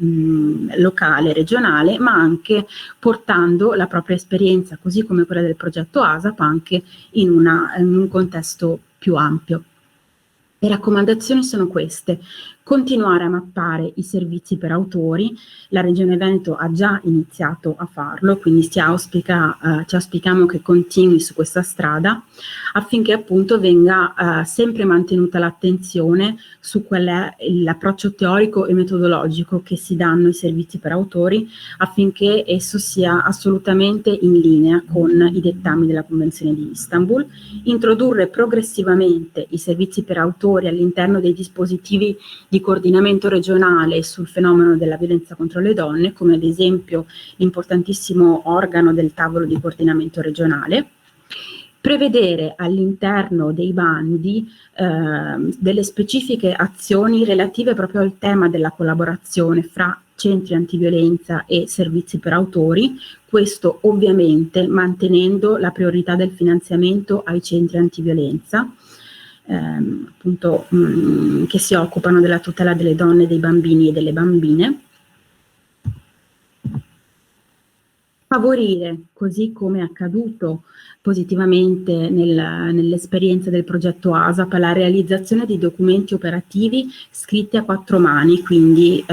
S4: locale, regionale, ma anche portando la propria esperienza, così come quella del progetto ASAP, anche in un contesto più ampio. Le raccomandazioni sono queste: continuare a mappare i servizi per autori. La Regione Veneto ha già iniziato a farlo, quindi ci auspichiamo che continui su questa strada, affinché appunto venga sempre mantenuta l'attenzione su qual è l'approccio teorico e metodologico che si danno ai servizi per autori, affinché esso sia assolutamente in linea con i dettami della Convenzione di Istanbul. Introdurre progressivamente i servizi per autori all'interno dei dispositivi di coordinamento regionale sul fenomeno della violenza contro le donne, come ad esempio l'importantissimo organo del tavolo di coordinamento regionale. Prevedere all'interno dei bandi delle specifiche azioni relative proprio al tema della collaborazione fra centri antiviolenza e servizi per autori, questo ovviamente mantenendo la priorità del finanziamento ai centri antiviolenza, appunto che si occupano della tutela delle donne, dei bambini e delle bambine. Favorire, così come è accaduto positivamente nell'esperienza del progetto ASAP, la realizzazione di documenti operativi scritti a 4 mani, quindi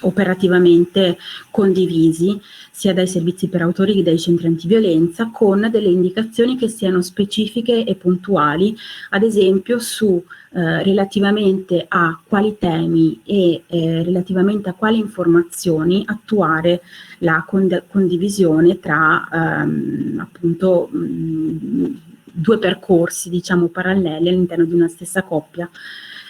S4: operativamente condivisi sia dai servizi per autori che dai centri antiviolenza, con delle indicazioni che siano specifiche e puntuali, ad esempio su relativamente a quali temi e relativamente a quali informazioni attuare la condivisione tra appunto 2 percorsi, diciamo, paralleli all'interno di una stessa coppia,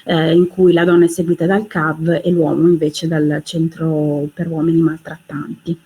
S4: in cui la donna è seguita dal CAV e l'uomo invece dal centro per uomini maltrattanti.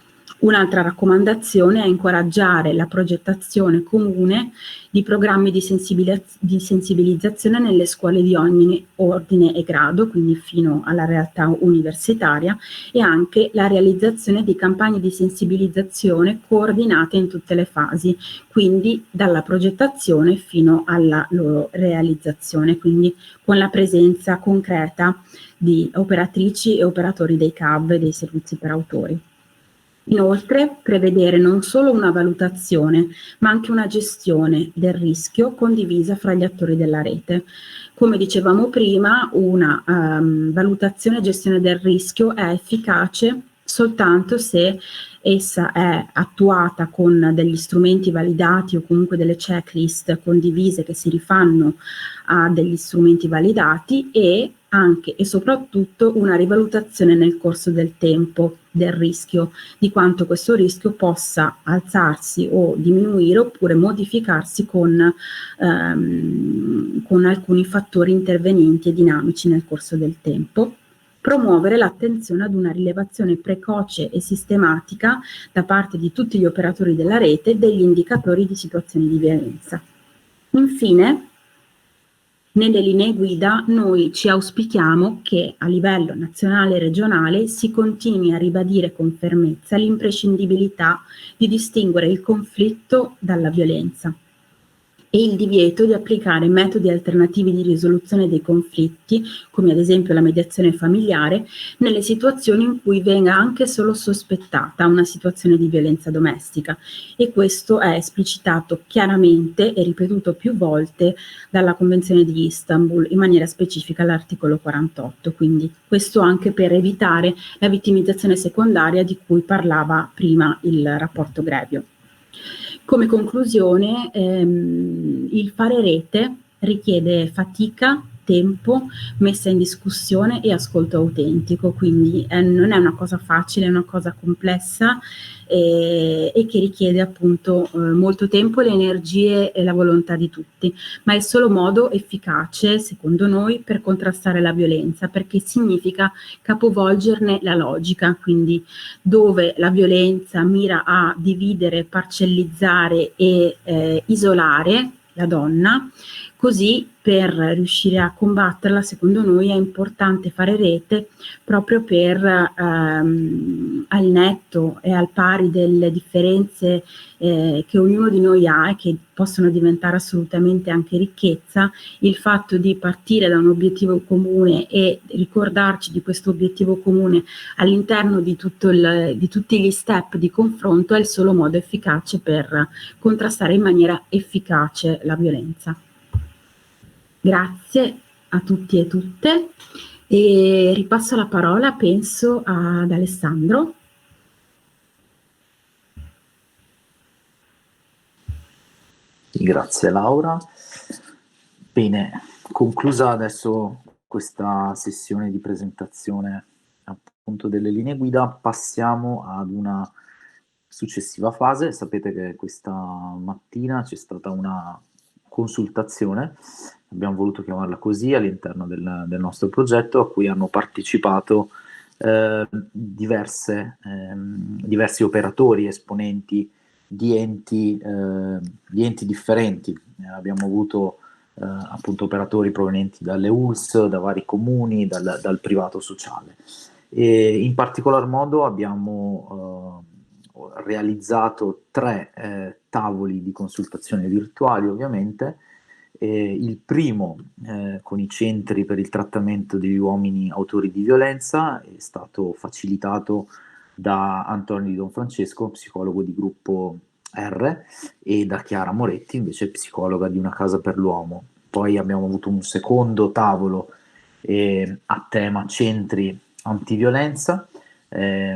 S4: Un'altra raccomandazione è incoraggiare la progettazione comune di programmi di sensibilizzazione nelle scuole di ogni ordine e grado, quindi fino alla realtà universitaria, e anche la realizzazione di campagne di sensibilizzazione coordinate in tutte le fasi, quindi dalla progettazione fino alla loro realizzazione, quindi con la presenza concreta di operatrici e operatori dei CAV e dei servizi per autori. Inoltre, prevedere non solo una valutazione, ma anche una gestione del rischio condivisa fra gli attori della rete. Come dicevamo prima, una valutazione e gestione del rischio è efficace soltanto se essa è attuata con degli strumenti validati o comunque delle checklist condivise che si rifanno a degli strumenti validati, e anche e soprattutto una rivalutazione nel corso del tempo, del rischio, di quanto questo rischio possa alzarsi o diminuire oppure modificarsi con alcuni fattori intervenienti e dinamici nel corso del tempo. Promuovere l'attenzione ad una rilevazione precoce e sistematica da parte di tutti gli operatori della rete degli indicatori di situazioni di violenza. Infine, nelle linee guida noi ci auspichiamo che a livello nazionale e regionale si continui a ribadire con fermezza l'imprescindibilità di distinguere il conflitto dalla violenza e il divieto di applicare metodi alternativi di risoluzione dei conflitti, come ad esempio la mediazione familiare, nelle situazioni in cui venga anche solo sospettata una situazione di violenza domestica, e questo è esplicitato chiaramente e ripetuto più volte dalla Convenzione di Istanbul, in maniera specifica all'articolo 48, quindi questo anche per evitare la vittimizzazione secondaria di cui parlava prima il rapporto Grevio. Come conclusione, il fare rete richiede fatica, tempo, messa in discussione e ascolto autentico, quindi non è una cosa facile, è una cosa complessa e che richiede appunto molto tempo, le energie e la volontà di tutti, ma è il solo modo efficace, secondo noi, per contrastare la violenza, perché significa capovolgerne la logica, quindi dove la violenza mira a dividere, parcellizzare e isolare la donna, così per riuscire a combatterla, secondo noi è importante fare rete proprio per al netto e al pari delle differenze che ognuno di noi ha e che possono diventare assolutamente anche ricchezza, il fatto di partire da un obiettivo comune e ricordarci di questo obiettivo comune all'interno di tutti gli step di confronto è il solo modo efficace per contrastare in maniera efficace la violenza. Grazie a tutti e tutte e ripasso la parola, penso, ad Alessandro.
S1: Grazie Laura. Bene, conclusa adesso questa sessione di presentazione appunto delle linee guida, passiamo ad una successiva fase. Sapete che questa mattina c'è stata una consultazione, abbiamo voluto chiamarla così, all'interno del nostro progetto, a cui hanno partecipato diversi operatori, esponenti di enti differenti. Abbiamo avuto appunto operatori provenienti dalle ULSS, da vari comuni, dal privato sociale. E in particolar modo abbiamo realizzato 3 tavoli di consultazione virtuali, ovviamente. Il primo con i centri per il trattamento degli uomini autori di violenza è stato facilitato da Antonio Di Don Francesco, psicologo di gruppo R, e da Chiara Moretti, invece psicologa di Una Casa per l'Uomo. Poi abbiamo avuto un secondo tavolo a tema centri antiviolenza,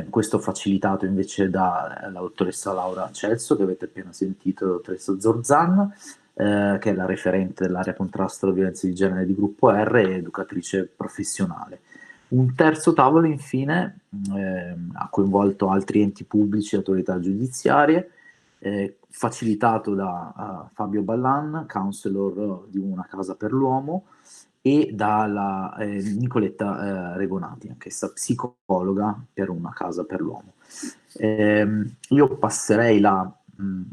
S1: questo facilitato invece dalla dottoressa Laura Celso, che avete appena sentito, la dottoressa Zorzan, che è la referente dell'area contrasto alla violenza di genere di gruppo R e educatrice professionale. Un terzo tavolo infine ha coinvolto altri enti pubblici e autorità giudiziarie, facilitato da Fabio Ballan, counselor di Una Casa per l'Uomo, e dalla Nicoletta Regonati, anch'essa psicologa per Una Casa per l'Uomo. Io passerei la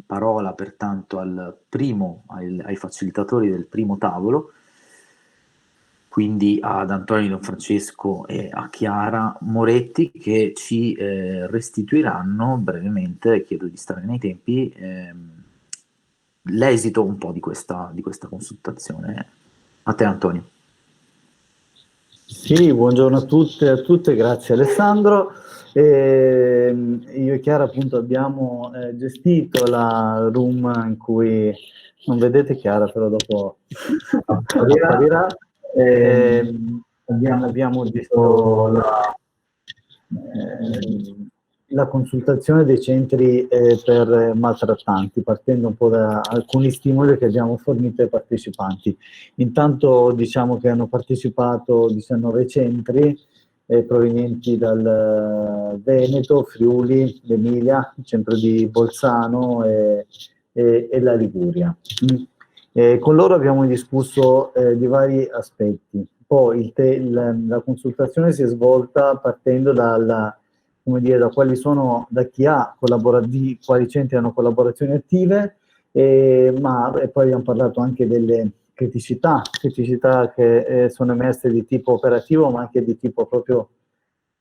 S1: parola pertanto ai facilitatori del primo tavolo, quindi ad Antonio Don Francesco e a Chiara Moretti, che ci restituiranno brevemente, chiedo di stare nei tempi, l'esito un po' di questa consultazione. A te Antonio.
S5: Sì, buongiorno a tutte e a tutte, grazie Alessandro. Io e Chiara appunto abbiamo gestito la room in cui non vedete Chiara, però dopo apparirà. Abbiamo gestito la consultazione dei centri per maltrattanti, partendo un po' da alcuni stimoli che abbiamo fornito ai partecipanti. Intanto diciamo che hanno partecipato 19 centri provenienti dal Veneto, Friuli, l'Emilia, il centro di Bolzano e la Liguria. Con loro abbiamo discusso di vari aspetti. Poi la consultazione si è svolta partendo come dire, da quali quali centri hanno collaborazioni attive, e poi abbiamo parlato anche delle criticità che sono emerse di tipo operativo, ma anche di tipo proprio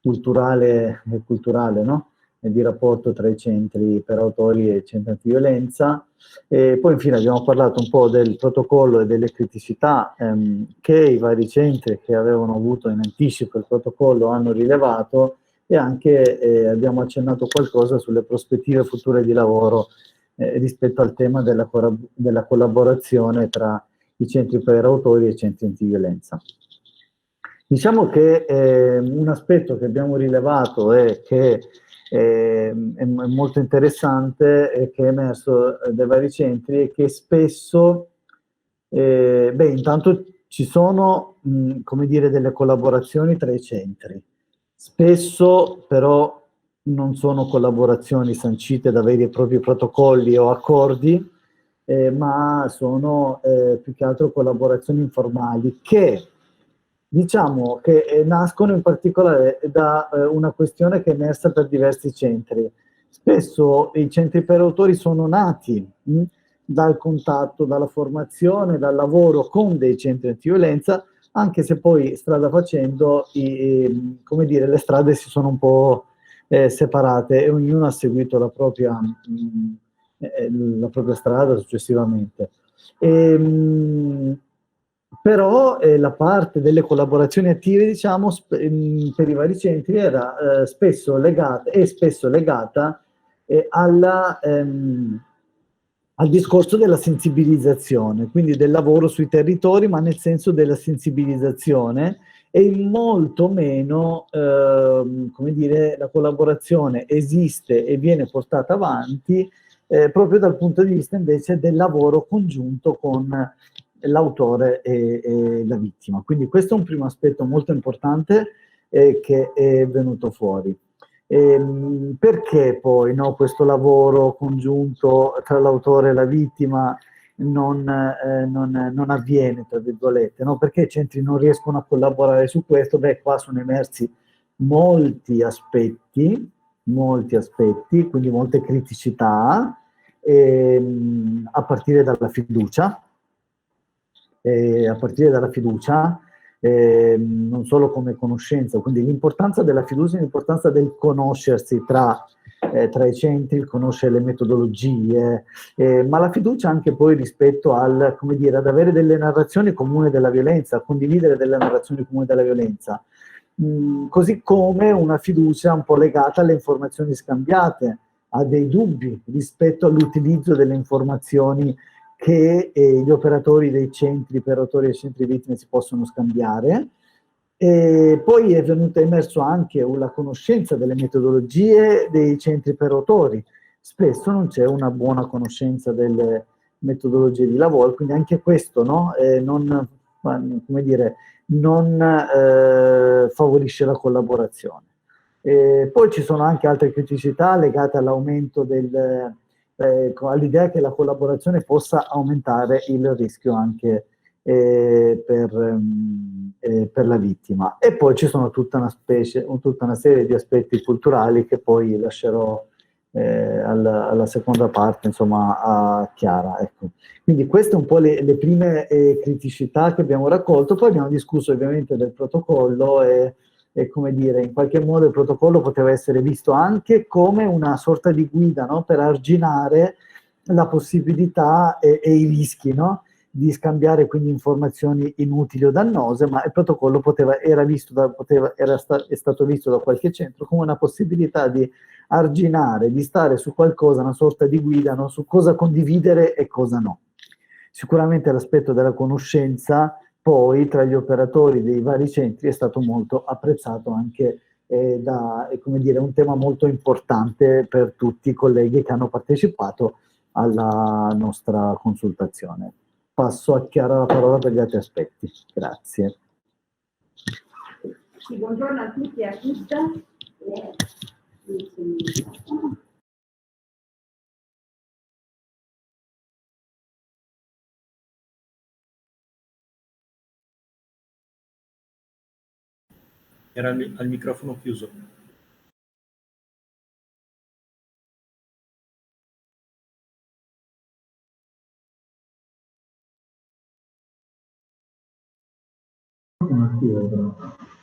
S5: culturale, no? E di rapporto tra i centri per autori e i centri antiviolenza. E poi infine abbiamo parlato un po' del protocollo e delle criticità che i vari centri che avevano avuto in anticipo il protocollo hanno rilevato, e anche abbiamo accennato qualcosa sulle prospettive future di lavoro rispetto al tema della collaborazione tra i centri per autori e i centri antiviolenza. Diciamo che un aspetto che abbiamo rilevato e che è molto interessante e che è emerso dai vari centri è che spesso, intanto ci sono, come dire, delle collaborazioni tra i centri. Spesso però non sono collaborazioni sancite da veri e propri protocolli o accordi, ma sono più che altro collaborazioni informali che, diciamo, che nascono in particolare da una questione che è emersa per diversi centri. Spesso i centri per autori sono nati dal contatto, dalla formazione, dal lavoro con dei centri antiviolenza, anche se poi strada facendo, come dire, le strade si sono un po' separate e ognuno ha seguito la propria strada successivamente. Però la parte delle collaborazioni attive, diciamo, per i vari centri era spesso legata al discorso della sensibilizzazione, quindi del lavoro sui territori, ma nel senso della sensibilizzazione, e molto meno, come dire, la collaborazione esiste e viene portata avanti proprio dal punto di vista invece del lavoro congiunto con l'autore e la vittima. Quindi questo è un primo aspetto molto importante che è venuto fuori. Perché poi questo lavoro congiunto tra l'autore e la vittima non avviene, tra virgolette, no? Perché i centri non riescono a collaborare su questo? Qua sono emersi molti aspetti, quindi molte criticità, a partire dalla fiducia, non solo come conoscenza, quindi l'importanza della fiducia, l'importanza del conoscersi tra i centri, il conoscere le metodologie, ma la fiducia anche poi rispetto al, come dire, ad avere delle narrazioni comuni della violenza, a condividere delle narrazioni comuni della violenza, così come una fiducia un po' legata alle informazioni scambiate, a dei dubbi rispetto all'utilizzo delle informazioni che gli operatori dei centri per autori e centri vittime si possono scambiare. E poi è emerso anche la conoscenza delle metodologie dei centri per autori. Spesso non c'è una buona conoscenza delle metodologie di lavoro, quindi anche questo non favorisce la collaborazione. Poi ci sono anche altre criticità legate all'aumento all'idea che la collaborazione possa aumentare il rischio anche per la vittima. E poi ci sono tutta una serie di aspetti culturali che poi lascerò alla seconda parte, insomma, a Chiara. Ecco. Quindi queste un po' le prime criticità che abbiamo raccolto. Poi abbiamo discusso ovviamente del protocollo e come dire, in qualche modo il protocollo poteva essere visto anche come una sorta di guida, no? Per arginare la possibilità e i rischi, no? Di scambiare quindi informazioni inutili o dannose, ma il protocollo è stato visto da qualche centro come una possibilità di arginare, di stare su qualcosa, una sorta di guida, no? Su cosa condividere e cosa no. Sicuramente l'aspetto della conoscenza poi tra gli operatori dei vari centri è stato molto apprezzato anche come dire, un tema molto importante per tutti i colleghi che hanno partecipato alla nostra consultazione. Passo a Chiara la parola per gli altri aspetti. Grazie.
S6: Sì, buongiorno a tutti e a tutte.
S2: Era al microfono chiuso.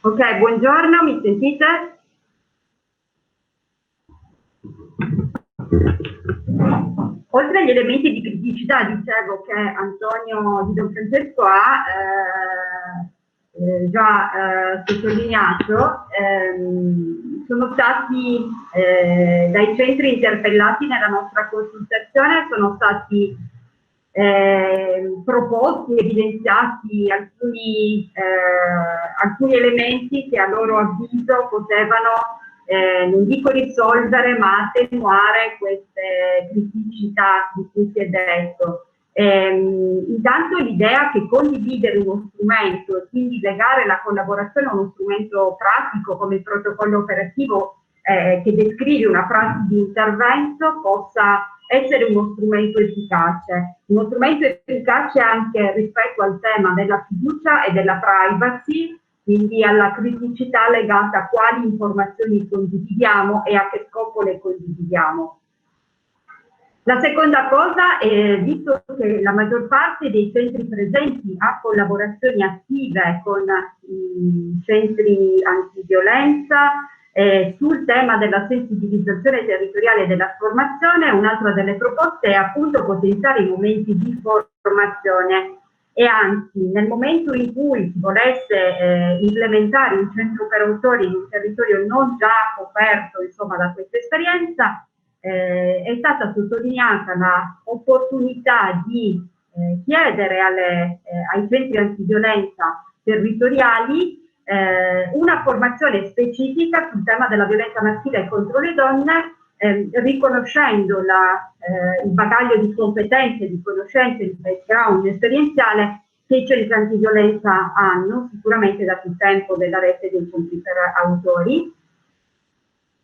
S6: Ok, buongiorno, mi sentite? Oltre agli elementi di criticità, dicevo, che Antonio Di Don Francesco ha già sottolineato, sono stati dai centri interpellati nella nostra consultazione, sono stati proposti, evidenziati alcuni elementi che a loro avviso potevano non dico risolvere, ma attenuare queste criticità di cui si è detto. Intanto l'idea che condividere uno strumento e quindi legare la collaborazione a uno strumento pratico come il protocollo operativo che descrive una prassi di intervento possa essere uno strumento efficace anche rispetto al tema della fiducia e della privacy, quindi alla criticità legata a quali informazioni condividiamo e a che scopo le condividiamo. La seconda cosa è, visto che la maggior parte dei centri presenti ha collaborazioni attive con i centri antiviolenza, sul tema della sensibilizzazione territoriale e della formazione, un'altra delle proposte è appunto potenziare i momenti di formazione. E anzi, nel momento in cui si volesse implementare un centro per autori in un territorio non già coperto, insomma, da questa esperienza, è stata sottolineata l'opportunità di chiedere ai centri antiviolenza territoriali una formazione specifica sul tema della violenza maschile contro le donne, riconoscendo il bagaglio di competenze, di conoscenze, di background esperienziale che i centri antiviolenza hanno sicuramente da più tempo della rete dei centri per autori.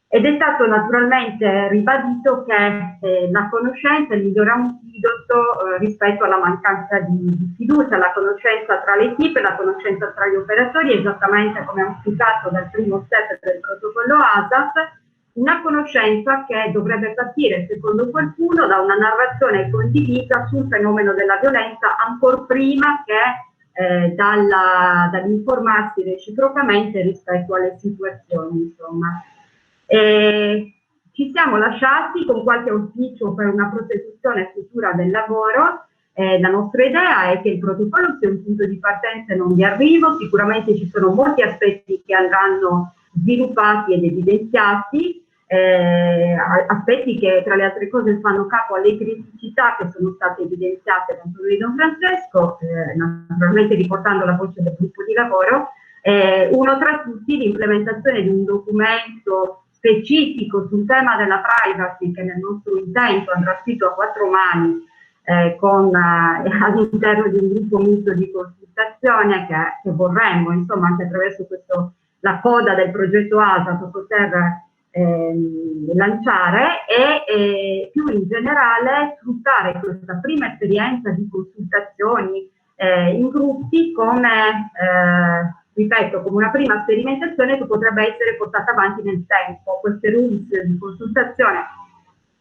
S6: Ed è stato naturalmente ribadito che la conoscenza è il migliore antidoto rispetto alla mancanza di fiducia, la conoscenza tra le equipe, la conoscenza tra gli operatori, esattamente come auspicato dal primo step del protocollo ASAP, una conoscenza che dovrebbe partire, secondo qualcuno, da una narrazione condivisa sul fenomeno della violenza, ancor prima che dall'informarsi reciprocamente rispetto alle situazioni, insomma. Ci siamo lasciati con qualche auspicio per una prosecuzione futura del lavoro. La nostra idea è che il protocollo sia un punto di partenza e non di arrivo. Sicuramente ci sono molti aspetti che andranno sviluppati ed evidenziati, aspetti che tra le altre cose fanno capo alle criticità che sono state evidenziate da Antonio Di Don Francesco, naturalmente riportando la voce del gruppo di lavoro. Uno tra tutti l'implementazione di un documento specifico sul tema della privacy, che nel nostro intento andrà scritto a 4 mani all'interno di un gruppo misto di consultazione che vorremmo, insomma, anche attraverso la coda del progetto ASAP poter lanciare e più in generale sfruttare questa prima esperienza di consultazioni in gruppi come ripeto, come una prima sperimentazione che potrebbe essere portata avanti nel tempo. Queste rooms di consultazione,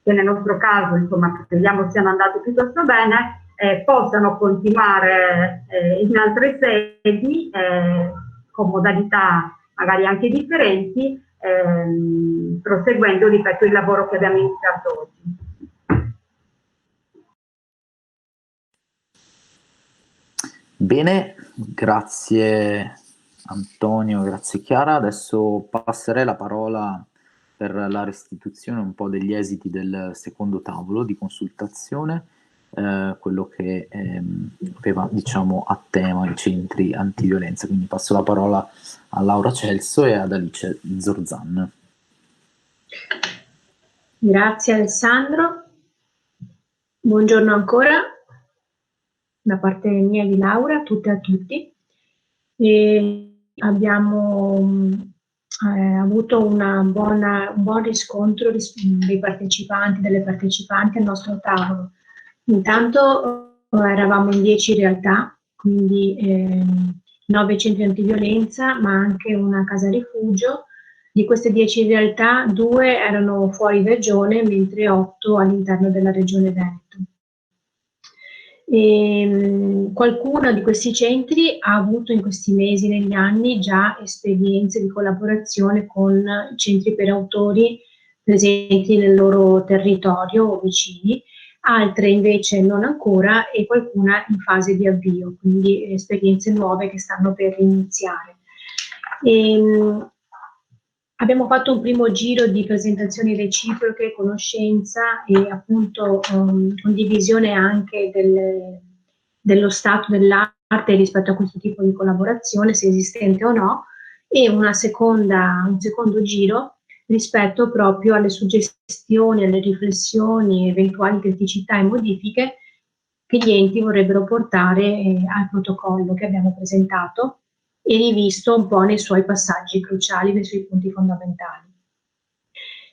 S6: che nel nostro caso, insomma, crediamo siano andate piuttosto bene, possano continuare in altre sedi, con modalità magari anche differenti, proseguendo, ripeto, il lavoro che abbiamo iniziato oggi.
S1: Bene, grazie Antonio, grazie Chiara. Adesso passerei la parola per la restituzione un po' degli esiti del secondo tavolo di consultazione, quello che aveva, diciamo, a tema i centri antiviolenza. Quindi passo la parola a Laura Celso e ad Alice Zorzan.
S7: Grazie Alessandro, buongiorno ancora da parte mia di Laura a tutte e a tutti. abbiamo avuto un buon riscontro dei partecipanti, delle partecipanti al nostro tavolo. Intanto eravamo in 10 realtà, quindi 9 centri antiviolenza, ma anche una casa rifugio. Di queste 10 realtà, 2 erano fuori regione, mentre 8 all'interno della regione Veneto. Qualcuno di questi centri ha avuto in questi mesi, negli anni, già esperienze di collaborazione con centri per autori presenti nel loro territorio o vicini, altre invece non ancora e qualcuna in fase di avvio, quindi esperienze nuove che stanno per iniziare. Abbiamo fatto un primo giro di presentazioni reciproche, conoscenza e appunto condivisione anche dello stato dell'arte rispetto a questo tipo di collaborazione, se esistente o no, e un secondo giro rispetto proprio alle suggestioni, alle riflessioni, eventuali criticità e modifiche che gli enti vorrebbero portare al protocollo che abbiamo presentato e rivisto un po' nei suoi passaggi cruciali, nei suoi punti fondamentali.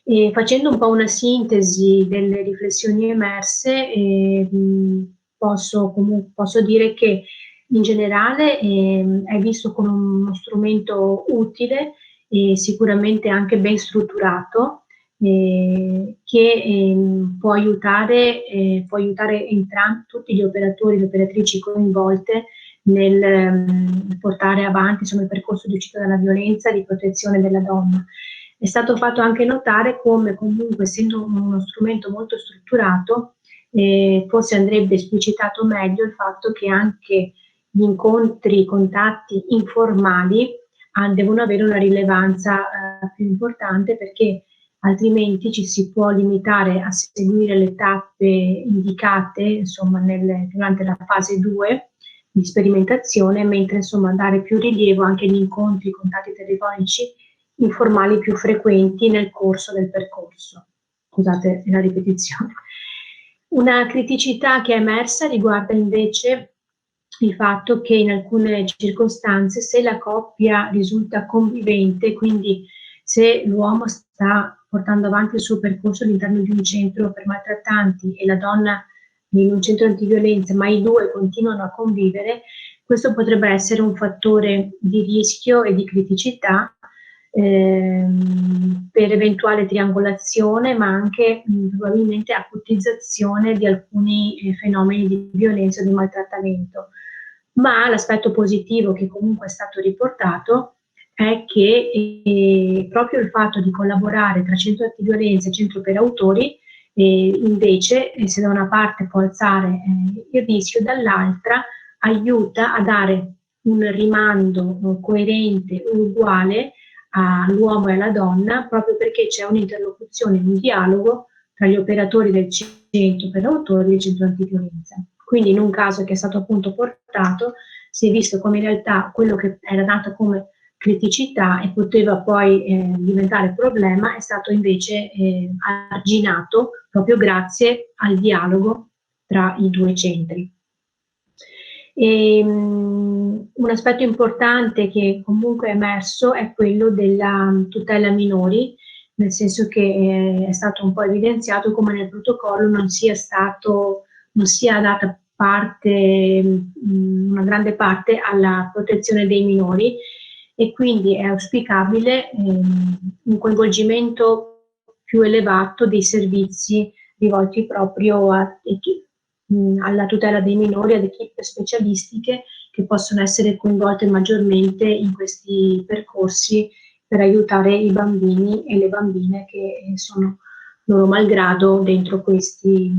S7: E facendo un po' una sintesi delle riflessioni emerse, posso dire che in generale è visto come uno strumento utile e sicuramente anche ben strutturato, che può aiutare tutti gli operatori e le operatrici coinvolte nel portare avanti il percorso di uscita dalla violenza e di protezione della donna. È stato fatto anche notare come comunque, essendo uno strumento molto strutturato, forse andrebbe esplicitato meglio il fatto che anche gli incontri, i contatti informali devono avere una rilevanza più importante, perché altrimenti ci si può limitare a seguire le tappe indicate durante la fase 2 di sperimentazione, mentre dare più rilievo anche agli incontri, i contatti telefonici informali più frequenti nel corso del percorso. Scusate la ripetizione. Una criticità che è emersa riguarda invece il fatto che in alcune circostanze, se la coppia risulta convivente, quindi se l'uomo sta portando avanti il suo percorso all'interno di un centro per maltrattanti e la donna in un centro antiviolenza, ma i due continuano a convivere, questo potrebbe essere un fattore di rischio e di criticità per eventuale triangolazione, ma anche probabilmente acutizzazione di alcuni fenomeni di violenza o di maltrattamento. Ma l'aspetto positivo che comunque è stato riportato è che proprio il fatto di collaborare tra centro antiviolenza e centro per autori invece, se da una parte può alzare il rischio, dall'altra aiuta a dare un rimando coerente, uguale all'uomo e alla donna, proprio perché c'è un'interlocuzione, un dialogo tra gli operatori del centro per autori e il centro antiviolenza. Quindi in un caso che è stato appunto portato, si è visto come in realtà quello che era nato come criticità e poteva poi diventare problema è stato invece arginato proprio grazie al dialogo tra i due centri. Un aspetto importante che comunque è emerso è quello della tutela minori, nel senso che è stato un po' evidenziato come nel protocollo non sia data una grande parte alla protezione dei minori, e quindi è auspicabile un coinvolgimento più elevato dei servizi rivolti proprio alla tutela dei minori, ad equipe specialistiche che possono essere coinvolte maggiormente in questi percorsi per aiutare i bambini e le bambine che sono loro malgrado dentro questi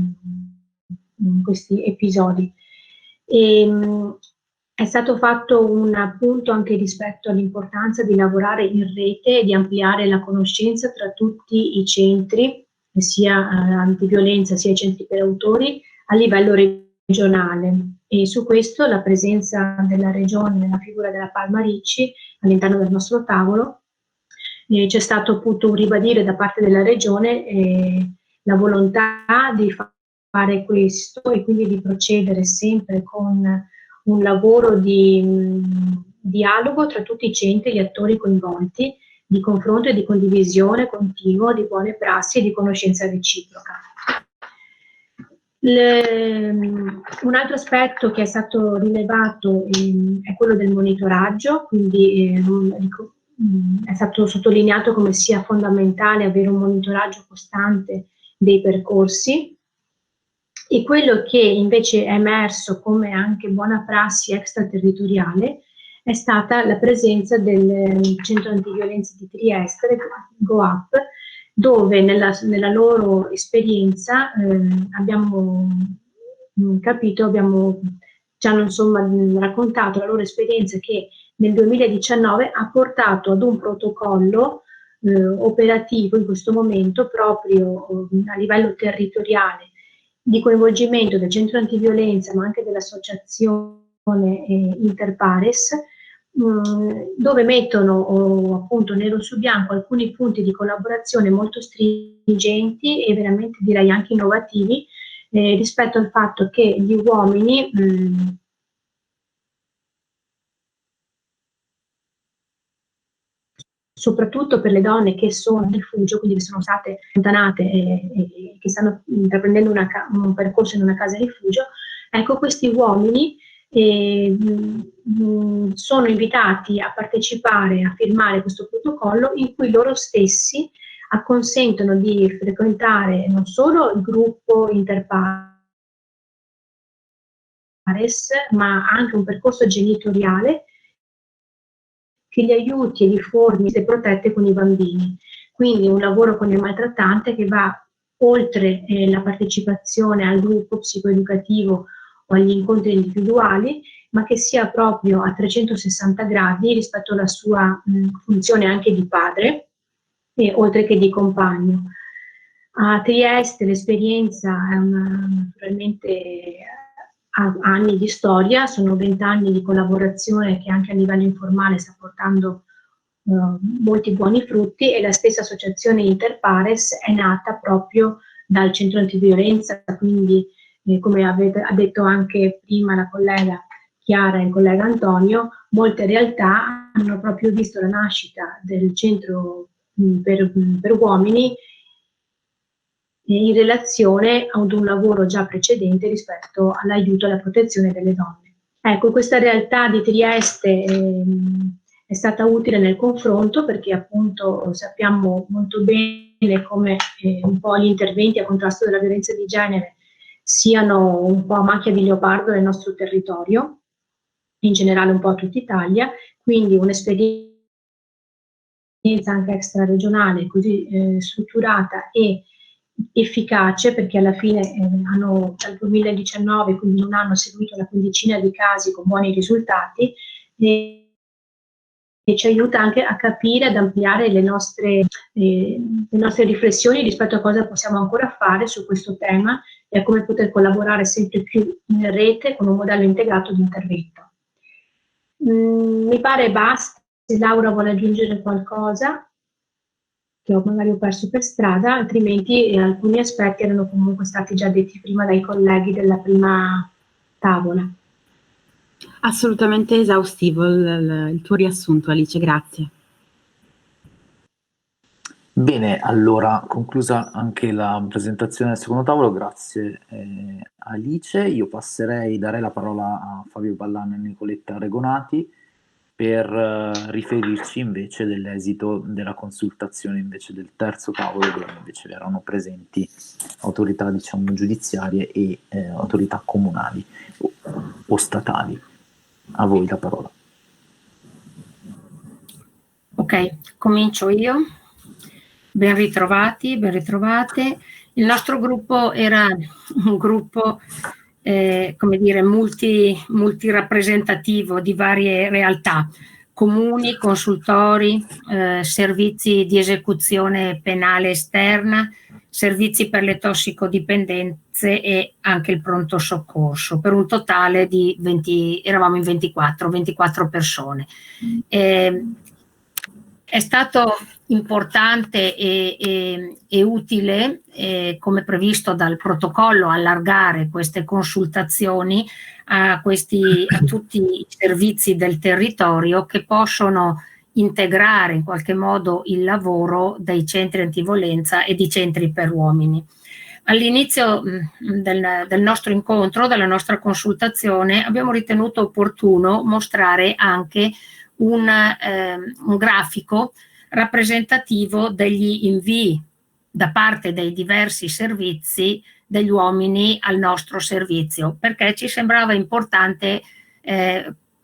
S7: episodi. È stato fatto un appunto anche rispetto all'importanza di lavorare in rete e di ampliare la conoscenza tra tutti i centri, sia antiviolenza sia i centri per autori, a livello regionale, e su questo la presenza della regione nella figura della Palma Ricci all'interno del nostro tavolo c'è stato appunto un ribadire da parte della regione la volontà di fare questo e quindi di procedere sempre con un lavoro di dialogo tra tutti i centri e gli attori coinvolti, di confronto e di condivisione continuo di buone prassi e di conoscenza reciproca. Un altro aspetto che è stato rilevato è quello del monitoraggio, quindi è stato sottolineato come sia fondamentale avere un monitoraggio costante dei percorsi, e quello che invece è emerso come anche buona prassi extraterritoriale è stata la presenza del Centro Antiviolenza di Trieste, GOAP, dove nella loro esperienza abbiamo capito, ci hanno insomma raccontato la loro esperienza, che nel 2019 ha portato ad un protocollo operativo in questo momento proprio a livello territoriale di coinvolgimento del centro antiviolenza ma anche dell'associazione Interpares, dove mettono appunto nero su bianco alcuni punti di collaborazione molto stringenti e veramente direi anche innovativi rispetto al fatto che gli uomini soprattutto per le donne che sono in rifugio, quindi che sono state allontanate e che stanno intraprendendo un percorso in una casa rifugio, ecco, questi uomini sono invitati a partecipare, a firmare questo protocollo in cui loro stessi acconsentono di frequentare non solo il gruppo Interpares, ma anche un percorso genitoriale che li aiuti e li formi e protette con i bambini. Quindi un lavoro con il maltrattante che va oltre la partecipazione al gruppo psicoeducativo o agli incontri individuali, ma che sia proprio a 360 gradi rispetto alla sua funzione anche di padre, oltre che di compagno. A Trieste l'esperienza è naturalmente ha anni di storia, sono 20 anni di collaborazione che anche a livello informale sta portando molti buoni frutti, e la stessa associazione Interpares è nata proprio dal centro antiviolenza, quindi come ha detto anche prima la collega Chiara e il collega Antonio, molte realtà hanno proprio visto la nascita del centro per uomini in relazione ad un lavoro già precedente rispetto all'aiuto e alla protezione delle donne. Ecco, questa realtà di Trieste è stata utile nel confronto, perché appunto sappiamo molto bene come un po' gli interventi a contrasto della violenza di genere siano un po' a macchia di leopardo nel nostro territorio, in generale un po' a tutta Italia, quindi un'esperienza anche extraregionale così strutturata e efficace, perché alla fine hanno dal 2019, quindi non hanno seguito una quindicina di casi con buoni risultati, e ci aiuta anche a capire, ad ampliare le nostre riflessioni rispetto a cosa possiamo ancora fare su questo tema e a come poter collaborare sempre più in rete con un modello integrato di intervento. Mi pare basta. Se Laura vuole aggiungere qualcosa che magari ho perso per strada, altrimenti alcuni aspetti erano comunque stati già detti prima dai colleghi della prima tavola.
S4: Assolutamente esaustivo il tuo riassunto, Alice, grazie.
S1: Bene, allora, conclusa anche la presentazione del secondo tavolo, grazie Alice. Io darei la parola a Fabio Pallano e Nicoletta Regonati per riferirci invece dell'esito della consultazione invece del terzo tavolo, dove invece erano presenti autorità, diciamo, giudiziarie e autorità comunali o statali. A voi la parola.
S8: Ok, comincio io. Ben ritrovati, ben ritrovate. Il nostro gruppo era un gruppo come dire, multirappresentativo di varie realtà, comuni, consultori, servizi di esecuzione penale esterna, servizi per le tossicodipendenze e anche il pronto soccorso, per un totale di eravamo in 24 persone. È stato importante e utile, come previsto dal protocollo, allargare queste consultazioni a tutti i servizi del territorio che possono integrare in qualche modo il lavoro dei centri antiviolenza e di centri per uomini. All'inizio del nostro incontro, della nostra consultazione, abbiamo ritenuto opportuno mostrare anche un grafico rappresentativo degli invii da parte dei diversi servizi degli uomini al nostro servizio, perché ci sembrava importante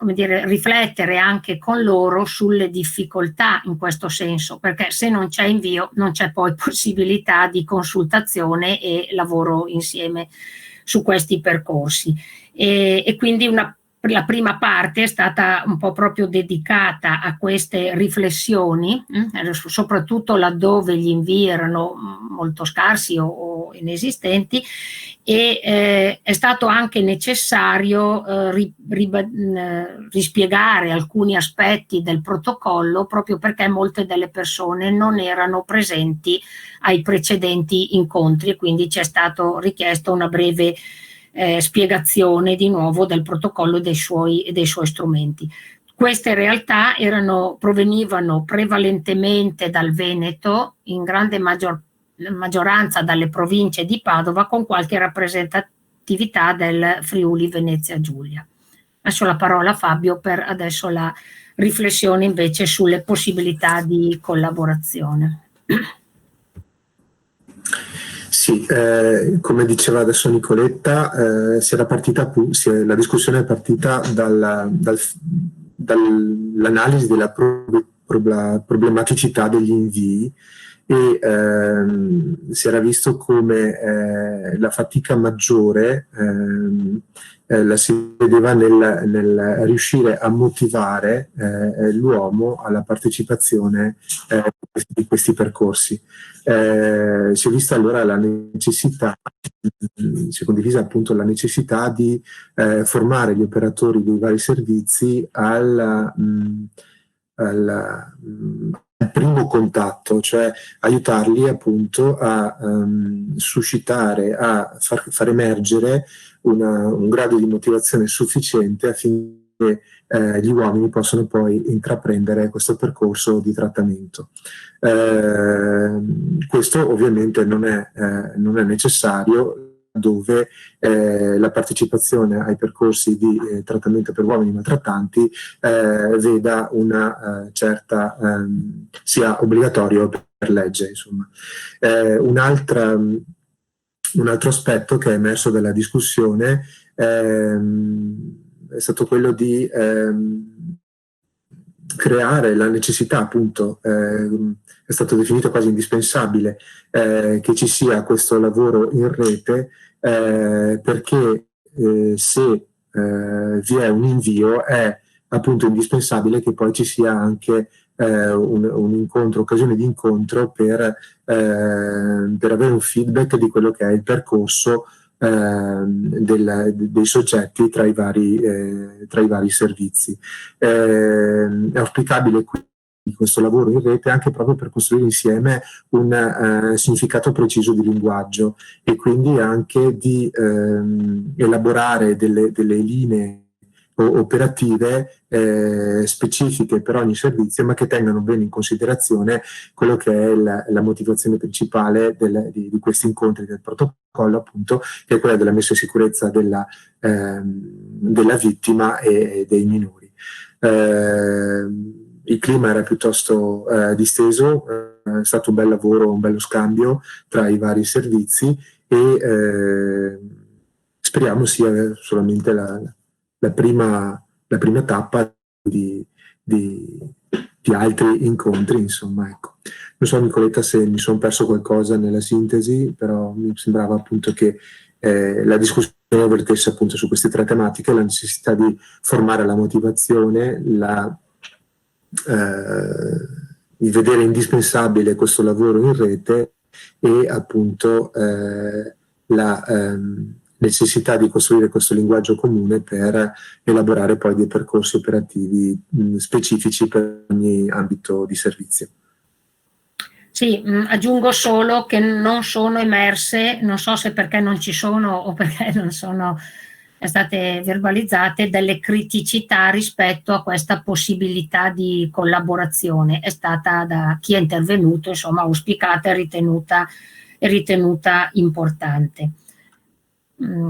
S8: riflettere anche con loro sulle difficoltà in questo senso, perché se non c'è invio non c'è poi possibilità di consultazione e lavoro insieme su questi percorsi. E quindi la prima parte è stata un po' proprio dedicata a queste riflessioni, soprattutto laddove gli invii erano molto scarsi o inesistenti, e è stato anche necessario rispiegare alcuni aspetti del protocollo, proprio perché molte delle persone non erano presenti ai precedenti incontri, e quindi ci è stato richiesto una breve spiegazione di nuovo del protocollo e dei suoi strumenti. Queste realtà provenivano prevalentemente dal Veneto, in grande maggioranza dalle province di Padova, con qualche rappresentatività del Friuli Venezia Giulia. Lascio la parola a Fabio per adesso la riflessione invece sulle possibilità di collaborazione.
S9: Sì, come diceva adesso Nicoletta, la discussione è partita dall'analisi della problematicità degli invii, e si era visto come la fatica maggiore la si vedeva nel riuscire a motivare l'uomo alla partecipazione di questi percorsi. Si è vista allora la necessità, si è condivisa appunto la necessità di formare gli operatori dei vari servizi al primo contatto, cioè aiutarli appunto a suscitare, a far emergere un grado di motivazione sufficiente affinché gli uomini possano poi intraprendere questo percorso di trattamento. Questo ovviamente non è necessario dove la partecipazione ai percorsi di trattamento per uomini maltrattanti veda una certa, sia obbligatorio per legge, insomma. Un altro aspetto che è emerso dalla discussione è stato quello di creare la necessità, appunto, è stato definito quasi indispensabile che ci sia questo lavoro in rete, perché se vi è un invio è appunto indispensabile che poi ci sia anche un incontro, occasione di incontro per avere un feedback di quello che è il percorso dei soggetti tra i vari servizi. È auspicabile quindi questo lavoro in rete anche proprio per costruire insieme un significato preciso di linguaggio, e quindi anche di elaborare delle linee operative specifiche per ogni servizio, ma che tengano bene in considerazione quello che è la motivazione principale di questi incontri del protocollo, appunto, che è quella della messa in sicurezza della vittima e dei minori. Il clima era piuttosto disteso, è stato un bel lavoro, un bello scambio tra i vari servizi, e speriamo sia solamente la prima tappa di altri incontri, insomma, ecco. Non so, Nicoletta, se mi sono perso qualcosa nella sintesi, però mi sembrava appunto che la discussione vertesse appunto su queste tre tematiche: la necessità di formare la motivazione, di vedere indispensabile questo lavoro in rete, e appunto la necessità di costruire questo linguaggio comune per elaborare poi dei percorsi operativi specifici per ogni ambito di servizio.
S8: Sì, aggiungo solo che non sono emerse, non so se perché non ci sono o perché non sono state verbalizzate, delle criticità rispetto a questa possibilità di collaborazione. È stata da chi è intervenuto, insomma, auspicata e ritenuta importante.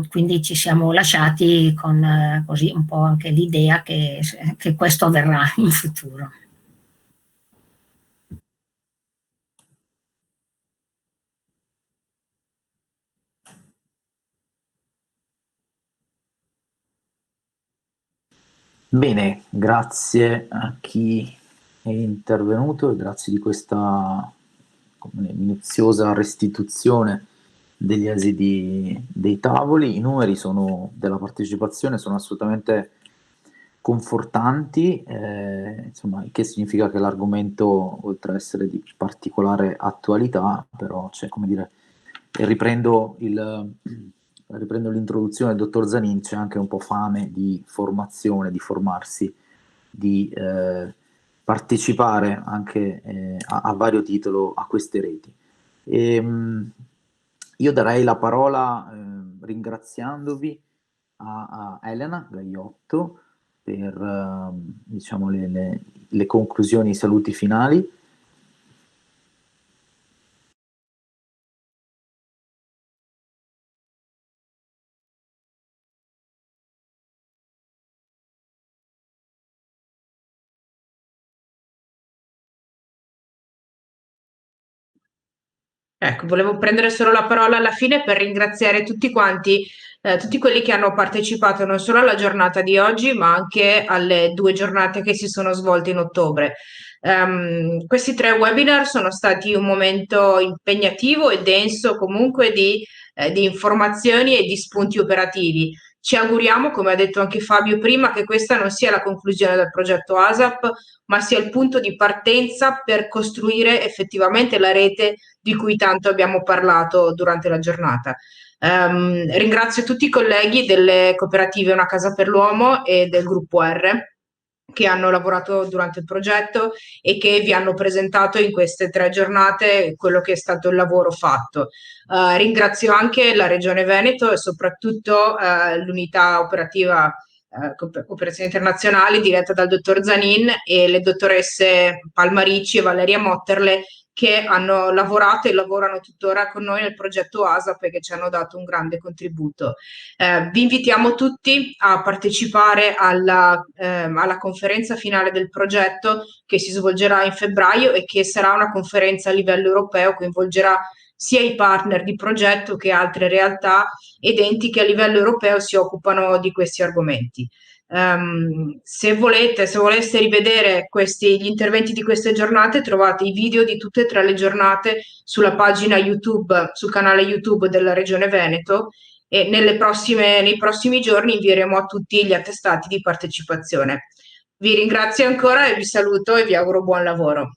S8: Quindi ci siamo lasciati con così un po' anche l'idea che questo avverrà in futuro.
S1: Bene, grazie a chi è intervenuto e grazie di questa minuziosa restituzione degli esiti dei tavoli. I numeri della partecipazione sono assolutamente confortanti, insomma, il che significa che l'argomento, oltre a essere di particolare attualità, però c'è, come dire, riprendo l'introduzione del dottor Zanin, c'è anche un po' fame di formazione, di formarsi, di partecipare anche a vario titolo a queste reti. Io darei la parola, ringraziandovi, a Elena Gaiotto per diciamo le conclusioni, i saluti finali.
S3: Ecco, volevo prendere solo la parola alla fine per ringraziare tutti quanti, tutti quelli che hanno partecipato non solo alla giornata di oggi, ma anche alle 2 giornate che si sono svolte in ottobre. Questi 3 webinar sono stati un momento impegnativo e denso comunque di informazioni e di spunti operativi. Ci auguriamo, come ha detto anche Fabio prima, che questa non sia la conclusione del progetto ASAP, ma sia il punto di partenza per costruire effettivamente la rete di cui tanto abbiamo parlato durante la giornata. Ringrazio tutti i colleghi delle cooperative Una Casa per l'Uomo e del gruppo R che hanno lavorato durante il progetto e che vi hanno presentato in queste 3 giornate quello che è stato il lavoro fatto. Ringrazio anche la Regione Veneto e soprattutto l'unità operativa Cooperazione Internazionale diretta dal dottor Zanin e le dottoresse Palmarici e Valeria Motterle che hanno lavorato e lavorano tuttora con noi nel progetto ASAP e che ci hanno dato un grande contributo. Vi invitiamo tutti a partecipare alla conferenza finale del progetto che si svolgerà in febbraio e che sarà una conferenza a livello europeo, coinvolgerà sia i partner di progetto che altre realtà ed enti che a livello europeo si occupano di questi argomenti. Se voleste rivedere gli interventi di queste giornate, trovate i video di tutte e 3 le giornate sulla pagina YouTube, sul canale YouTube della Regione Veneto e nei prossimi giorni invieremo a tutti gli attestati di partecipazione. Vi ringrazio ancora e vi saluto e vi auguro buon lavoro.